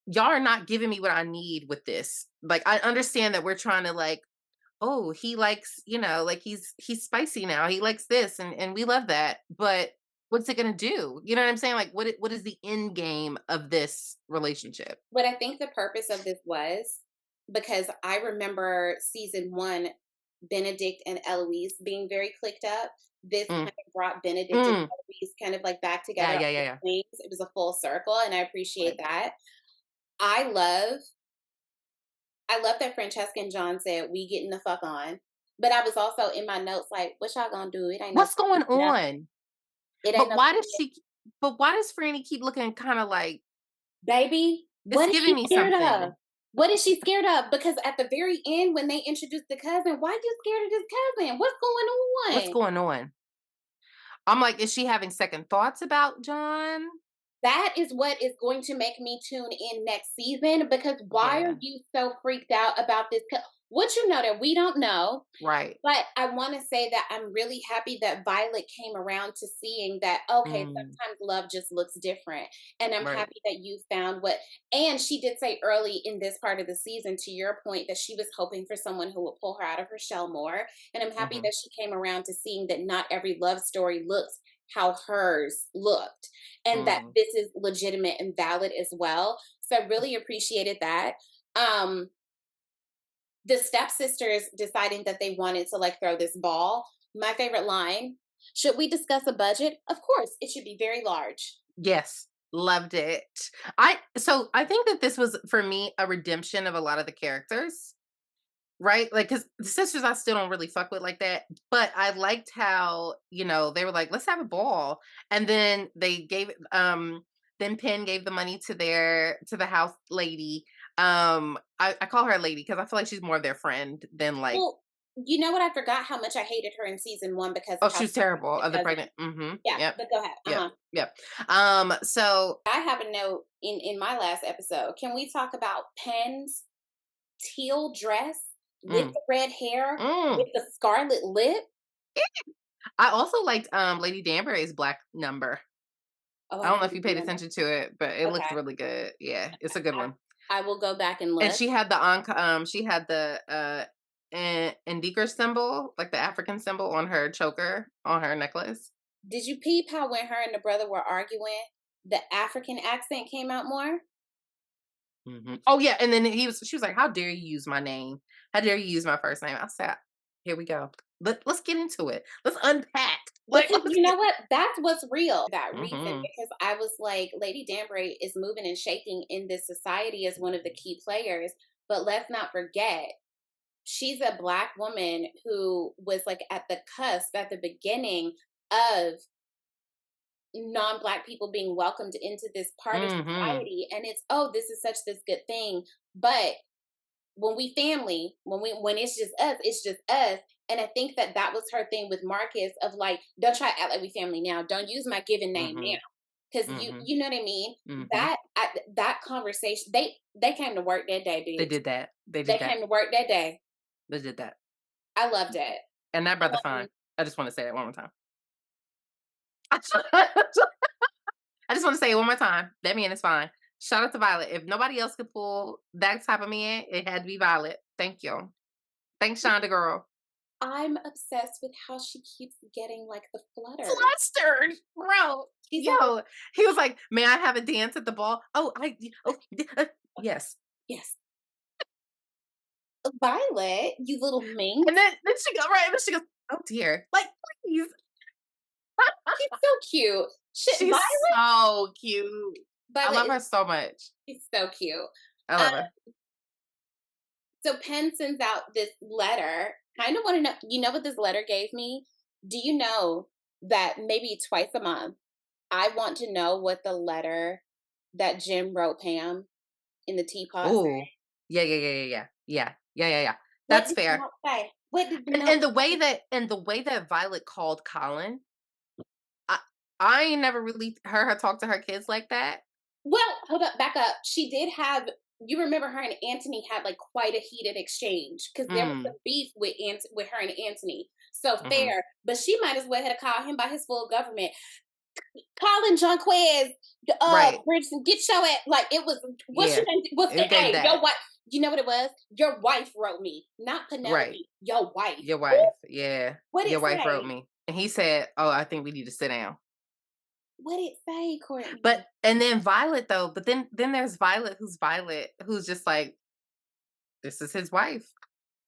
S2: y'all are not giving me what I need with this. Like, I understand that we're trying to like, oh, he likes, like he's spicy now. He likes this, and we love that. But what's it gonna do? You know what I'm saying? Like, what is the end game of this relationship?
S1: What I think the purpose of this was, because I remember season one, Benedict and Eloise being very clicked up. This kind
S2: Mm,
S1: of brought Benedict and
S2: mm.
S1: Eloise kind of like back
S2: Yeah,
S1: together
S2: yeah,
S1: on
S2: yeah,
S1: the
S2: yeah.
S1: swings. It was a full circle, and I appreciate
S2: Right.
S1: that. I love I love that Francesca and John said, "We getting the fuck on." But I was also in my notes like, "What y'all gonna do? It ain't no
S2: What's going
S1: nothing.
S2: on?
S1: It ain't
S2: But
S1: no
S2: why does she but why does Franny keep looking kinda like
S1: baby.
S2: it's
S1: What is
S2: giving
S1: she
S2: me
S1: scared of?
S2: something.
S1: What is she scared of? Because at the very end, when they introduced the cousin, why you scared of this cousin? What's going
S2: What's
S1: on?
S2: going on? I'm like, is she having second thoughts about John?
S1: That is what is going to make me tune in next season, because why are
S2: Yeah,
S1: you so freaked out about this? What you know that we don't know?
S2: right.
S1: But I want to say that I'm really happy that Violet came around to seeing that, okay,
S2: Mm,
S1: sometimes love just looks different. And I'm
S2: right.
S1: happy that you found what, and she did say early in this part of the season, to your point, that she was hoping for someone who would pull her out of her shell more. And I'm happy
S2: Mhm,
S1: that she came around to seeing that not every love story looks how hers looked, and that
S2: mm.
S1: this is legitimate and valid as well. So I really appreciated that. Um, the stepsisters deciding that they wanted to like throw this ball. My favorite line: should we discuss a budget? Of course, it should be very large.
S2: Yes, loved it. I think that this was, for me, a redemption of a lot of the characters, right? Like, because the sisters I still don't really fuck with like that, but I liked how, they were like, "Let's have a ball," and then they gave then Penn gave the money to the house lady. I call her a lady because I feel like she's more of their friend than like,
S1: Well, you know what? I forgot how much I hated her in season 1 because of
S2: oh,
S1: how
S2: she was
S1: she treated
S2: terrible.
S1: the
S2: Of the
S1: cousin.
S2: pregnant. Mm-hmm.
S1: Yeah,
S2: Yep.
S1: but go ahead.
S2: Yep.
S1: Uh-huh.
S2: Yep. So
S1: I have a note in my last episode. Can we talk about Penn's teal dress with
S2: mm,
S1: the red hair,
S2: mm.
S1: with the scarlet lip?
S2: I also liked Lady Danbury's black number.
S1: Oh,
S2: I
S1: I
S2: don't know
S1: don't
S2: if you paid
S1: remember.
S2: attention to it, but it looked
S1: Okay.
S2: really good. Yeah, it's a good
S1: I
S2: one.
S1: I will go back and
S2: And
S1: look.
S2: she had the Indikar symbol, like the African symbol on her choker on her necklace.
S1: Did you peep how when her and the brother were arguing, the African accent came out more?
S2: Oh yeah, and then she was like, "How dare you use my name? How dare you use my first name?" I said, "Here we go. Let's get into it. Let's unpack. Like
S1: Because
S2: let's
S1: you know
S2: get."
S1: what? That's what's real. That reason,
S2: Mhm.
S1: because I was like, Lady Danbury is moving and shaking in this society as one of the key players. But let's not forget, she's a black woman who was like at the cusp, at the beginning of non-black people being welcomed into this part of
S2: Mhm.
S1: society. And it's, oh, this is such this good thing. But when we family, when it's just us. And I think that that was her thing with Marcus of like, don't try to act like we family now. Don't use my given name now,
S2: Mhm.
S1: because
S2: Mhm.
S1: you know what I mean.
S2: Mhm.
S1: That conversation, they came to work that day,
S2: They
S1: bitch.
S2: did that. They
S1: They
S2: did that.
S1: came to work that day.
S2: They did that.
S1: I loved it.
S2: And that brother
S1: Um,
S2: fine. I just want to say that one more time. I just want to say it one more time. That man is fine. Shout out to Violet. If nobody else could pull that type of man, it had to be Violet. Thank you. Thanks, Shonda girl.
S1: I'm obsessed with how she keeps getting like the flutter.
S2: Flustered, bro.
S1: She's always
S2: Yo, he was like, "May I have a dance at the ball?" Oh, yes.
S1: yes, Violet, you little
S2: And
S1: minx.
S2: then she goes right, and then she goes, "Oh dear, like please."
S1: She's so cute. Shit,
S2: She's
S1: Violet.
S2: so cute. I
S1: Violet
S2: love
S1: is
S2: her so much.
S1: she's so cute.
S2: I
S1: Um,
S2: love her.
S1: so Penn sends out this letter. Kind of want to know, you know what this letter gave me? Do you know that maybe twice a month, I want to know what the letter that Jim wrote Pam in the teapot said?
S2: Oh, yeah, yeah, yeah, yeah, yeah, yeah, yeah, yeah, yeah.
S1: What
S2: That's
S1: did the
S2: fair.
S1: note say? What did the
S2: And
S1: note
S2: and the way
S1: say?
S2: that Violet called Colin, I I ain't never really heard her talk to her kids like that.
S1: Well, hold up, back up. She did have, you remember her and Anthony had like quite a heated exchange because there was
S2: Mm,
S1: some beef with her and Anthony. So
S2: mhm.
S1: fair, but she might as well have called him by his full government. Colin Jonquez,
S2: Right.
S1: Bridgerton, get your ass. Like it was. What's your
S2: Yeah.
S1: name? What's the?
S2: It gave
S1: Hey, your
S2: that.
S1: wife. You know what it was? Your wife wrote me, not
S2: Right.
S1: Penelope. Your wife.
S2: Your
S1: Who?
S2: wife. Yeah.
S1: What did
S2: Your
S1: it
S2: wife wrote
S1: say?
S2: me. And he said, "Oh, I think we need to sit down."
S1: What did it say, Courtney?
S2: But and then Violet though, but then there's Violet, who's just like, this is his wife.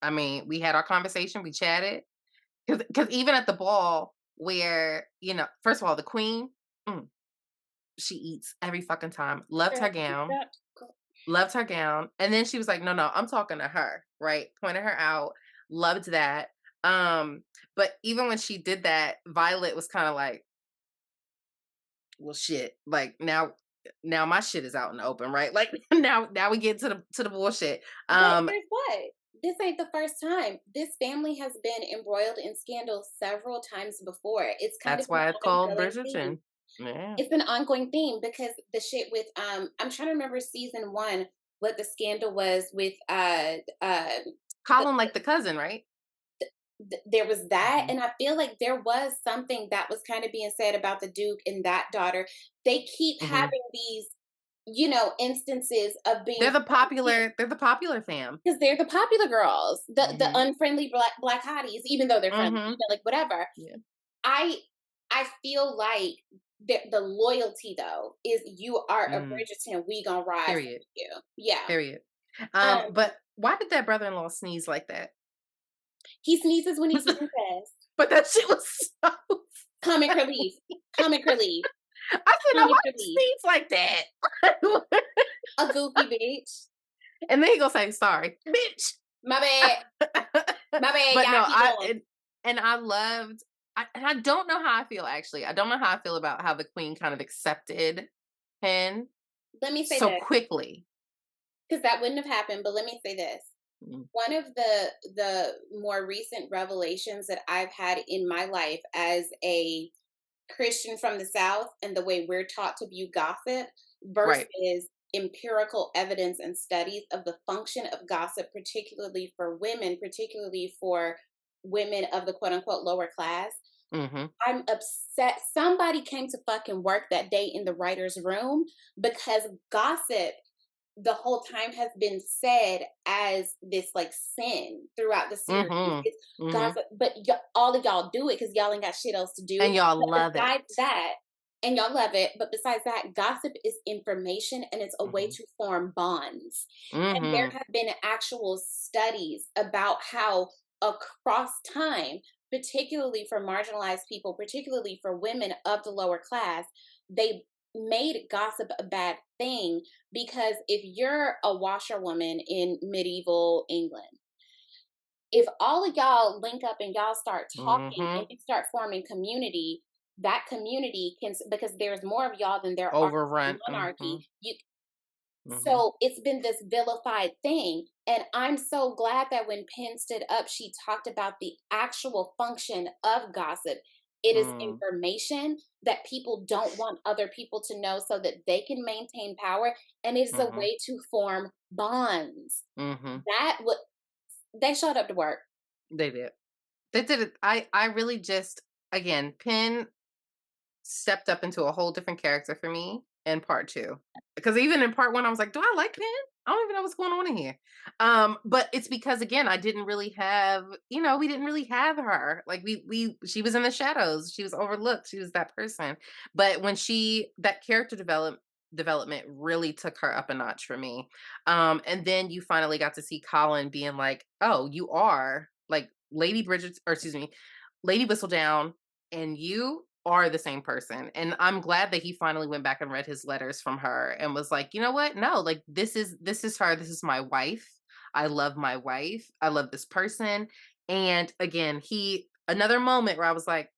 S2: I mean, we had our conversation, we chatted. Cause even at the ball where, first of all, the queen, mm, she eats every fucking time.
S1: Girl, girl,
S2: Loved her gown. And then she was like, no, no, I'm talking to her, right? Pointed her out. Loved that. But even when she did that, Violet was kind of like, well, shit. Like now my shit is out in the open, right? Like now we get to the bullshit.
S1: but
S2: Um,
S1: here's what. This ain't the first time. This family has been embroiled in scandals several times before. It's kind of
S2: that's
S1: an
S2: why it's called
S1: ongoing theme.
S2: Bridgerton. Yeah.
S1: It's an ongoing theme because the shit with I'm trying to remember season 1 what the scandal was with the,
S2: Colin like the cousin, right?
S1: there was that,
S2: Mhm.
S1: and I feel like there was something that was kind of being said about the duke and that daughter. They keep
S2: Mhm.
S1: having these, instances of being
S2: They're the popular fam.
S1: because they're the popular girls, the
S2: Mhm.
S1: unfriendly black hotties, even though they're friendly,
S2: Mhm.
S1: like whatever.
S2: Yeah.
S1: I I feel like the loyalty though is you are a
S2: Mm.
S1: Bridgerton, we gonna ride for
S2: Period.
S1: you. Yeah.
S2: Period.
S1: Um,
S2: But why did that brother-in-law sneeze like that?
S1: he sneezes when he's nervous.
S2: But that shit was so
S1: Comic relief. Comic relief.
S2: I said, "Now why
S1: Comic
S2: you
S1: relief.
S2: sneeze like that?"
S1: A goofy bitch.
S2: And then he gonna say, "Sorry, bitch."
S1: My bad. My bad.
S2: But
S1: Y'all
S2: no,
S1: keep going.
S2: and I loved and I don't know how I feel actually. I don't know how I feel about how the queen kind of accepted Penn
S1: Let me say
S2: so
S1: this.
S2: quickly.
S1: because that wouldn't have happened. But let me say this:
S2: Mm.
S1: one of the more recent revelations that I've had in my life as a Christian from the South, and the way we're taught to view gossip
S2: Right.
S1: versus empirical evidence and studies of the function of gossip, particularly for women of the quote unquote lower class.
S2: Mhm.
S1: I'm upset. Somebody came to fucking work that day in the writer's room because gossip the whole time has been said as this like sin throughout the series.
S2: Mhm.
S1: It's
S2: Mhm.
S1: gossip, but all of y'all do it because y'all ain't got shit else to do.
S2: And y'all
S1: But
S2: love it.
S1: besides that, and y'all love it, but besides that, gossip is information and it's a way
S2: Mhm.
S1: to form bonds. And there
S2: Mhm.
S1: have been actual studies about how across time, particularly for marginalized people, particularly for women of the lower class, they made gossip a bad thing because if you're a washerwoman in medieval England, if all of y'all link up and y'all start talking and
S2: Mhm.
S1: you start forming community, that community can, because there's more of y'all than there are in
S2: Overrun.
S1: monarchy.
S2: Mhm.
S1: You
S2: Mhm.
S1: so it's been this vilified thing. And I'm so glad that when Penn stood up, she talked about the actual function of gossip. It is
S2: Mm.
S1: information that people don't want other people to know so that they can maintain power. And it is a
S2: Mhm.
S1: way to form bonds.
S2: Mhm.
S1: That what they showed up to work.
S2: They did. They did it. I really just, again, Penn stepped up into a whole different character for me in part 2. Because even in part 1, I was like, "Do I like Penn? I don't even know what's going on in here." But it's because, again, I didn't really have, we didn't really have her. Like, she was in the shadows. She was overlooked. She was that person. But when that character development really took her up a notch for me. And then you finally got to see Colin being like, "Oh, you are like Lady Bridget, or excuse me, Lady Whistledown, and you are the same person." And I'm glad that he finally went back and read his letters from her and was like, "You know what? No, like this is her. This is my wife. I love my wife. I love this person." And again, he another moment where I was like,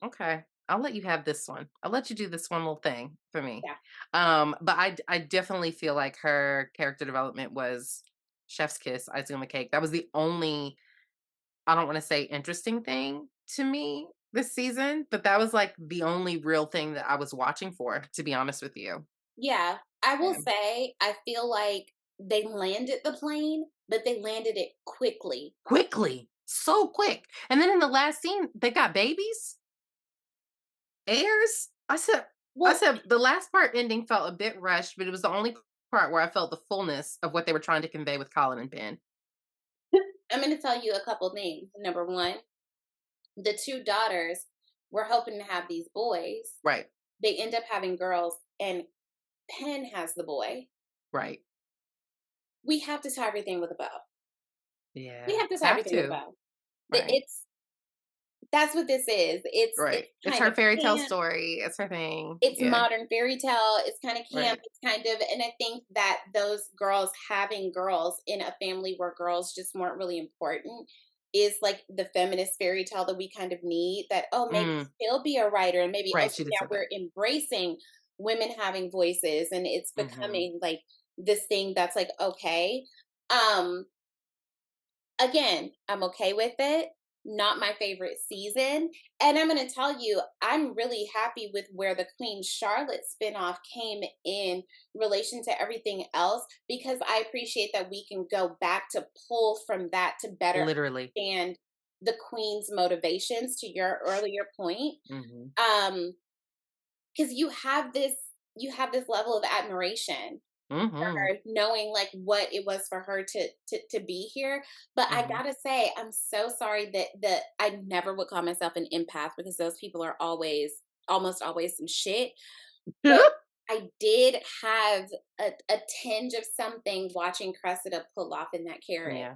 S2: "Okay, I'll let you have this one. I'll let you do this one little thing for me."
S1: Yeah.
S2: But I definitely feel like her character development was chef's kiss, icing on the cake. That was the only, I don't wanna say interesting thing to me this season, but that was, like, the only real thing that I was watching for, to be honest with you.
S1: Yeah. I will
S2: Yeah.
S1: say I feel like they landed the plane, but they landed it quickly.
S2: Quickly, so quick, and then in the last scene, they got babies, heirs. I
S1: Well,
S2: said the last part ending felt a bit rushed, but it was the only part where I felt the fullness of what they were trying to convey with Colin and Ben.
S1: I'm going to tell you a couple things. Number one, the two daughters were hoping to have these boys.
S2: Right,
S1: They end up having girls, and Penn has the boy.
S2: right.
S1: We have to tie everything with a bow. We
S2: Yeah,
S1: have to tie
S2: have
S1: everything with a
S2: to.
S1: bow.
S2: Right,
S1: It's that's what this is.
S2: right.
S1: It's
S2: It's
S1: kind
S2: her
S1: of
S2: fairy tale
S1: camp.
S2: story, it's her thing.
S1: It's
S2: Yeah,
S1: modern fairy tale. It's kind of camp.
S2: right.
S1: It's kind of, and I think that those girls having girls in a family where girls just weren't really important is like the feminist fairy tale that we kind of need. That, oh, maybe
S2: Mm,
S1: she'll be a writer, and maybe, oh,
S2: right,
S1: so
S2: she did
S1: now
S2: say that.
S1: we're embracing women having voices, and it's
S2: Mhm.
S1: becoming like this thing that's like okay. Um, Again, I'm okay with it. Not my favorite season. And I'm going to tell you, I'm really happy with where the Queen Charlotte spinoff came in relation to everything else because I appreciate that we can go back to pull from that to better
S2: Literally.
S1: understand the Queen's motivations to your earlier point.
S2: Mhm.
S1: Um, because you have this level of admiration
S2: Mhm.
S1: her, knowing like what it was for her to be here. But I
S2: Mhm.
S1: gotta say, I'm so sorry that I never would call myself an empath because those people are almost always some shit. But I did have a tinge of something watching Cressida pull off in that carrot.
S2: Yeah,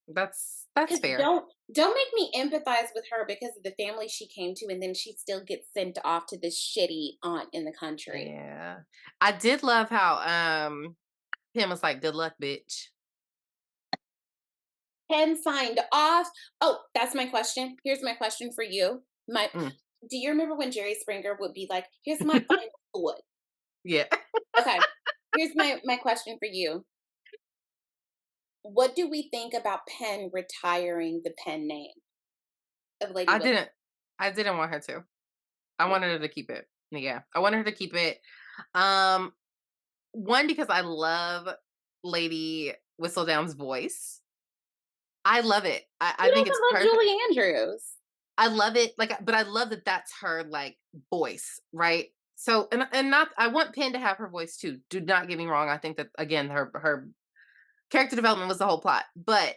S2: that's
S1: Cause
S2: fair.
S1: don't make me empathize with her because of the family she came to, and then she still gets sent off to this shitty aunt in the country.
S2: Yeah. I did love how, Pam was like, "Good luck, bitch."
S1: Pen signed off. Oh, that's my question. Here's my question for you. My
S2: Mm.
S1: Do you remember when Jerry Springer would be like, "Here's my final thought."
S2: Yeah.
S1: Okay. Here's my question for you. What do we think about Penn retiring the pen name of Lady
S2: I
S1: Whistledown?
S2: didn't I didn't want her to. I wanted her to keep it. Yeah. I wanted her to keep it. Um, one, because I love Lady Whistledown's voice. I love it. I
S1: Who
S2: think it's
S1: doesn't love
S2: perfect.
S1: Julie Andrews?
S2: I love it, like, but I love that that's her, like, voice, right? So, and not, I want Penn to have her voice too. Do not get me wrong. I think that, again, her character development was the whole plot, but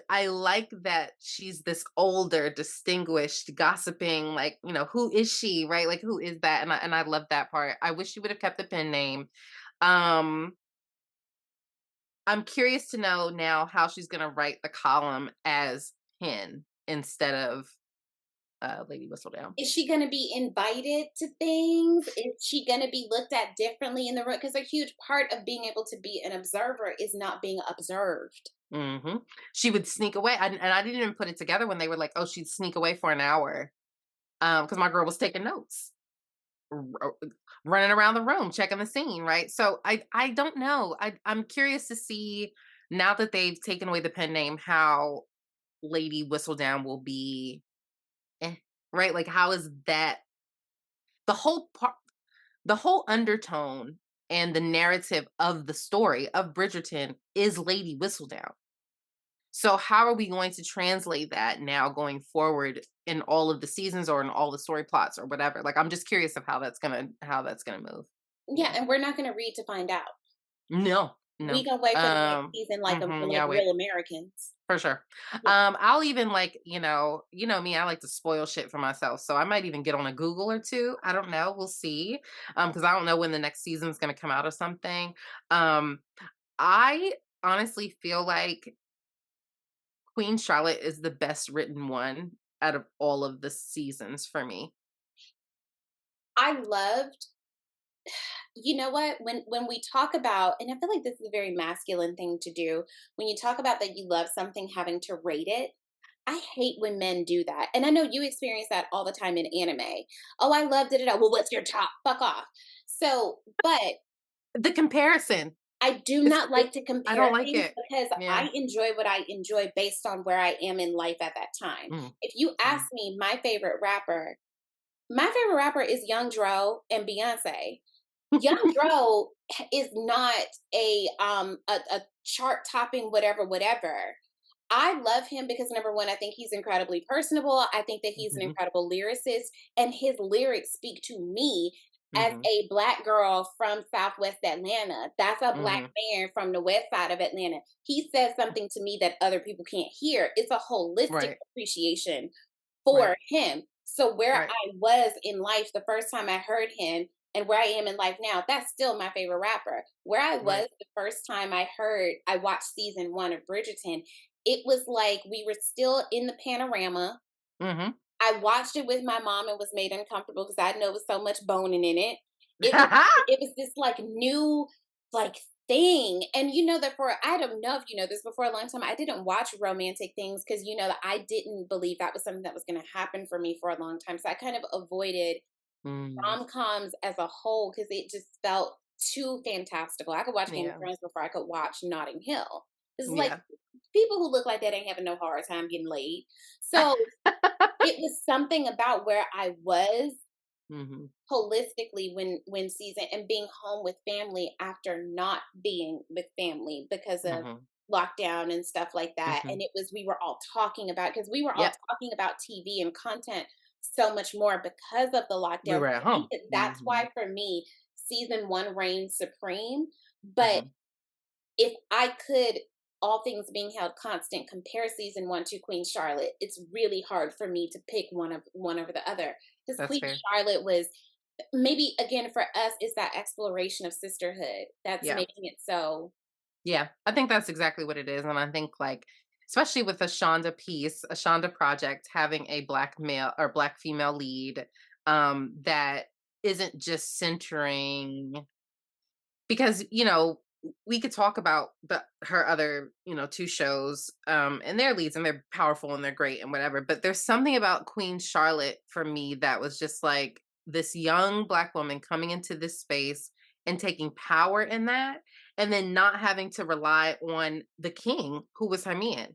S2: I like that she's this older, distinguished, gossiping, like, who is she, right? Like, who is that? And I love that part. I wish she would have kept the pen name. Um, I'm curious to know now how she's gonna write the column as Penn instead of Lady Whistledown.
S1: Is she gonna be invited to things? Is she gonna be looked at differently in the room? Because a huge part of being able to be an observer is not being observed.
S2: She would sneak away, and I didn't even put it together when they were like, "Oh, she'd sneak away for an hour," because my girl was taking notes, r- running around the room, checking the scene, right? So I don't know. I'm curious to see, now that they've taken away the pen name, how Lady Whistledown will be, eh, right? Like, how is that the whole part, the whole undertone and the narrative of the story of Bridgerton is Lady Whistledown. So how are we going to translate that now going forward in all of the seasons or in all the story plots or whatever? Like, I'm just curious of how that's gonna move.
S1: Yeah,
S2: Yeah.
S1: and we're not gonna read to find out.
S2: No,
S1: We
S2: no.
S1: gonna wait for the next season like
S2: Yeah, wait,
S1: real Americans.
S2: for sure.
S1: Yeah.
S2: I'll even, like, me, I like to spoil shit for myself. So I might even get on a Google or two. I don't know. We'll see. Because I don't know when the next season's gonna come out or something. Um, I honestly feel like Queen Charlotte is the best written one out of all of the seasons for me.
S1: I loved you know what? When we talk about and I feel like this is a very masculine thing to do, when you talk about that you love something having to rate it, I hate when men do that. And I know you experience that all the time in anime. Oh, I loved it. Well, what's your top? Fuck off. So, but
S2: The comparison,
S1: I do
S2: it's
S1: not
S2: it
S1: like to
S2: I
S1: compare
S2: don't like
S1: things
S2: it.
S1: because
S2: Yeah.
S1: I enjoy what I enjoy based on where I am in life at that time.
S2: Mm,
S1: If you ask
S2: mm.
S1: me my favorite rapper is Young Dro and Beyonce. Young Dro is not a chart topping whatever. I love him because number one, I think he's incredibly personable. I think that he's an
S2: Mhm,
S1: incredible lyricist, and his lyrics speak to me as
S2: mhm,
S1: a black girl from Southwest Atlanta. That's a black
S2: mhm.
S1: man from the west side of Atlanta. He says something to me that other people can't hear. It's a holistic
S2: Right,
S1: appreciation
S2: right,
S1: for him. So where
S2: right,
S1: I was in life the first time I heard him and where I am in life now, that's still my favorite rapper. Where I
S2: right.
S1: was the first time I watched season 1 of Bridgerton, it was like we were still in the panorama.
S2: Mhm.
S1: I watched it with my mom and was made uncomfortable because I know it was so much boning in it. It was this like new like thing. And you know that for I don't know if you know this, before a long time I didn't watch romantic things because you know that I didn't believe that was something that was gonna happen for me for a long time. So I kind of avoided
S2: Mm,
S1: rom-coms as a whole because it just felt too fantastical. I could watch Game of
S2: yeah,
S1: Thrones before I could watch Notting Hill. This is like
S2: yeah.
S1: people who look like that ain't having no hard time getting laid. So it was something about where I was
S2: Mhm,
S1: holistically when season and being home with family after not being with family because of
S2: mhm,
S1: lockdown and stuff like that.
S2: mhm.
S1: And it was we were all talking about because we were all
S2: Yep,
S1: talking about TV and content so much more because of the
S2: we
S1: lockdown.
S2: were
S1: So
S2: at
S1: I think
S2: home.
S1: that that's
S2: Mhm,
S1: why for me season 1 reigned supreme. But
S2: mhm,
S1: if I could, all things being held constant, compare season 1 to Queen Charlotte, it's really hard for me to pick one over the other. Because
S2: that's
S1: Queen
S2: fair.
S1: Charlotte was maybe again for us is that exploration of sisterhood that's
S2: Yeah.
S1: making it so
S2: Yeah, I think that's exactly what it is, and I think, like, especially with a Shonda piece, a Shonda project, having a black male or black female lead, that isn't just centering, because, we could talk about her other, 2 shows, and their leads, and they're powerful and they're great and whatever, but there's something about Queen Charlotte for me that was just like this young black woman coming into this space and taking power in that, and then not having to rely on the king who was her man,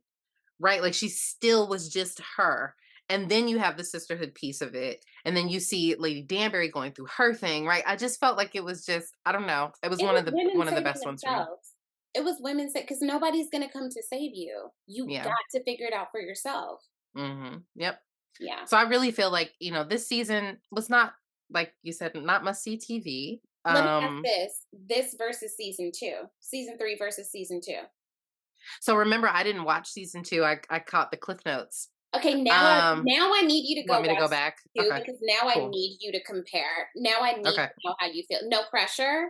S2: right? Like she still was just her. And then you have the sisterhood piece of it. And then you see Lady Danbury going through her thing, right? I just felt like it was just, I don't know. It was
S1: It was women
S2: one of the
S1: saving
S2: best ones for me.
S1: themselves. It was women say because nobody's gonna come to save you. You
S2: Yeah.
S1: got to figure it out for yourself.
S2: Yep.
S1: Yeah.
S2: So I really feel like, this season was not, like you said, not must see TV.
S1: Let me ask this versus season 2. Season 3 versus season 2.
S2: So remember, I didn't watch season two. I caught the Cliff Notes.
S1: Okay,
S2: Um,
S1: now I need you to
S2: you
S1: go
S2: want me to
S1: watch
S2: go back?
S1: season 2
S2: Okay,
S1: because now I
S2: cool.
S1: need you to compare. Now I need
S2: Okay,
S1: to know how you feel. No pressure,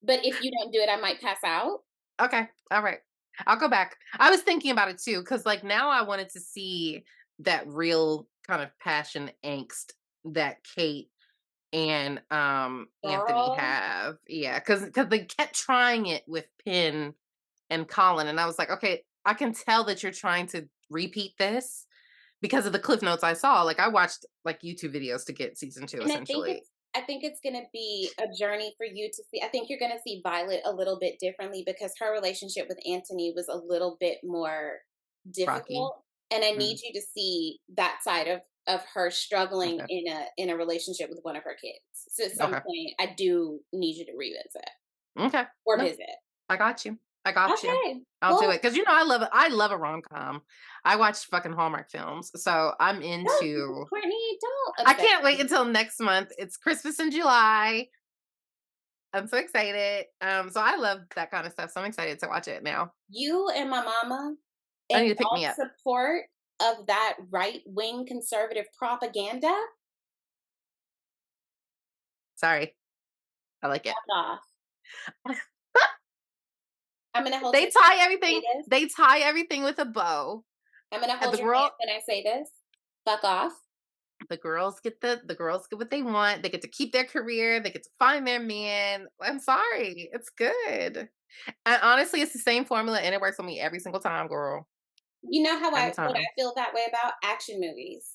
S1: but if you don't do it, I might pass out.
S2: okay, all right. I'll go back. I was thinking about it too, because like now I wanted to see that real kind of passion angst that Kate and Anthony
S1: Girl,
S2: have. Yeah, because they kept trying it with Penn and Colin, and I was like, okay, I can tell that you're trying to repeat this because of the cliff notes I saw. Like I watched like YouTube videos to get season two
S1: and
S2: essentially.
S1: I think it's gonna be a journey for you to see. I think you're gonna see Violet a little bit differently because her relationship with Anthony was a little bit more
S2: Rocky.
S1: difficult, and I need
S2: Mm,
S1: you to see that side of her struggling
S2: okay.
S1: in a relationship with one of her kids. So at some
S2: Okay.
S1: point, I do need you to revisit
S2: Okay.
S1: or
S2: No,
S1: visit.
S2: I got you. I got you.
S1: Okay.
S2: I'll do
S1: Well,
S2: it because I love it. I love a rom com. I watch fucking Hallmark films, so I'm
S1: don't,
S2: into.
S1: Courtney, don't
S2: I
S1: upset
S2: can't wait
S1: me.
S2: until next month. It's Christmas in July. I'm so excited. So I love that kind of stuff. So I'm excited to watch it now.
S1: You and my mama
S2: I
S1: and
S2: need to pick
S1: y'all
S2: me up.
S1: support of that right wing conservative propaganda.
S2: Sorry, I like it.
S1: Fuck off. I'm gonna hold
S2: They
S1: your hand
S2: tie
S1: when I
S2: everything.
S1: say this.
S2: They tie everything with a bow.
S1: I'm gonna
S2: And
S1: hold your hand when I say this. Fuck off.
S2: the girls get the girls get what they want. They get to keep their career. They get to find their man. I'm sorry, it's good. And honestly, it's the same formula, and it works on me every single time, girl.
S1: You know how
S2: Every
S1: what
S2: time.
S1: I feel that way about action movies?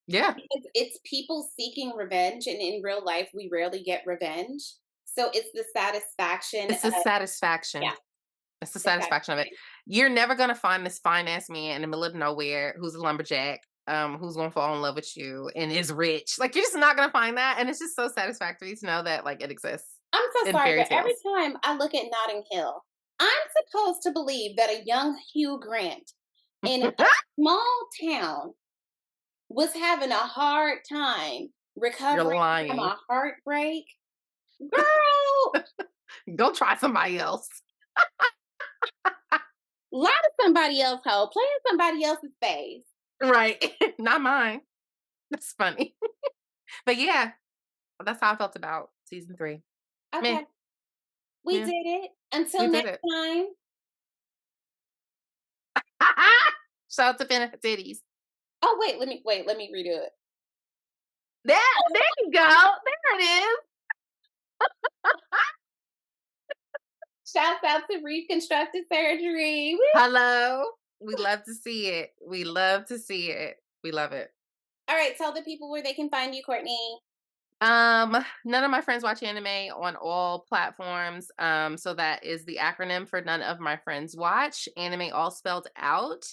S2: Yeah,
S1: It's people seeking revenge, and in real life, we rarely get revenge. So it's the satisfaction
S2: it's the
S1: of
S2: satisfaction.
S1: yeah,
S2: It's the
S1: it's
S2: satisfaction of it.
S1: satisfying.
S2: You're never gonna find this fine ass man in the middle of nowhere who's a lumberjack, who's gonna fall in love with you and is rich. Like you're just not gonna find that. And it's just so satisfactory to know that like it exists
S1: I'm so
S2: in
S1: sorry,
S2: fairy
S1: but every
S2: tales.
S1: time I look at Notting Hill, I'm supposed to believe that a young Hugh Grant in a small town was having a hard time
S2: You're
S1: recovering from
S2: lying.
S1: a heartbreak. Girl,
S2: Go try somebody else.
S1: lie to somebody else, hoe. Play in somebody else's face.
S2: Right. Not mine. That's funny. But yeah, that's how I felt about season three. Meh.
S1: Okay, we
S2: Yeah,
S1: did it. Until
S2: we did
S1: next
S2: it.
S1: time.
S2: Shout out to Finn Titties.
S1: Oh wait, let me redo it.
S2: There you go. There it is.
S1: Shouts out to reconstructive surgery. Woo!
S2: Hello. We love to see it. We love to see it. We love it.
S1: All right, tell the people where they can find you, Courtney.
S2: None of my friends watch anime on all platforms. So that is the acronym for none of my friends watch. Anime all spelled out.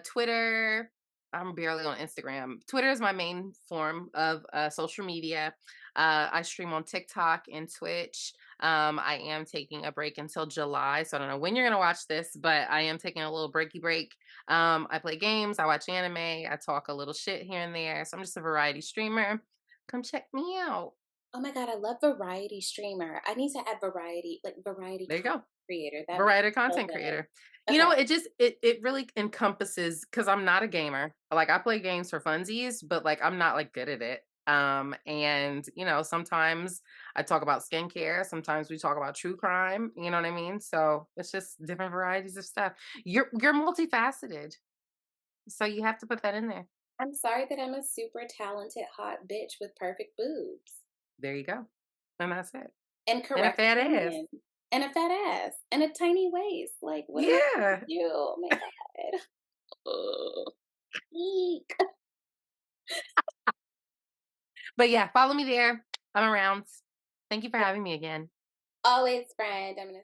S2: Twitter. I'm barely on Instagram. Twitter is my main form of social media. I stream on TikTok and Twitch. I am taking a break until July, so I don't know when you're gonna watch this, but I am taking a little breaky break. I play games, I watch anime, I talk a little shit here and there. So I'm just a variety streamer. Come check me out.
S1: Oh my god, I love variety streamer. I need to add variety, like variety
S2: There you
S1: content
S2: go.
S1: creator. That would
S2: Variety
S1: be so
S2: content creator.
S1: good. Okay.
S2: It just it really encompasses because I'm not a gamer. Like I play games for funsies, but like I'm not like good at it. And sometimes I talk about skincare, sometimes we talk about true crime, you know what I mean? So it's just different varieties of stuff. You're multifaceted. So you have to put that in there.
S1: I'm sorry that I'm a super talented hot bitch with perfect boobs
S2: There you go. And that's it.
S1: and
S2: And a
S1: correct
S2: fat ass.
S1: opinion and a fat ass and a tiny waist. Like, what am I supposed
S2: Yeah.
S1: to do? Oh my god. Ugh. Eek.
S2: But yeah, follow me there. I'm around. Thank you for having me again.
S1: Always, friend. I'm gonna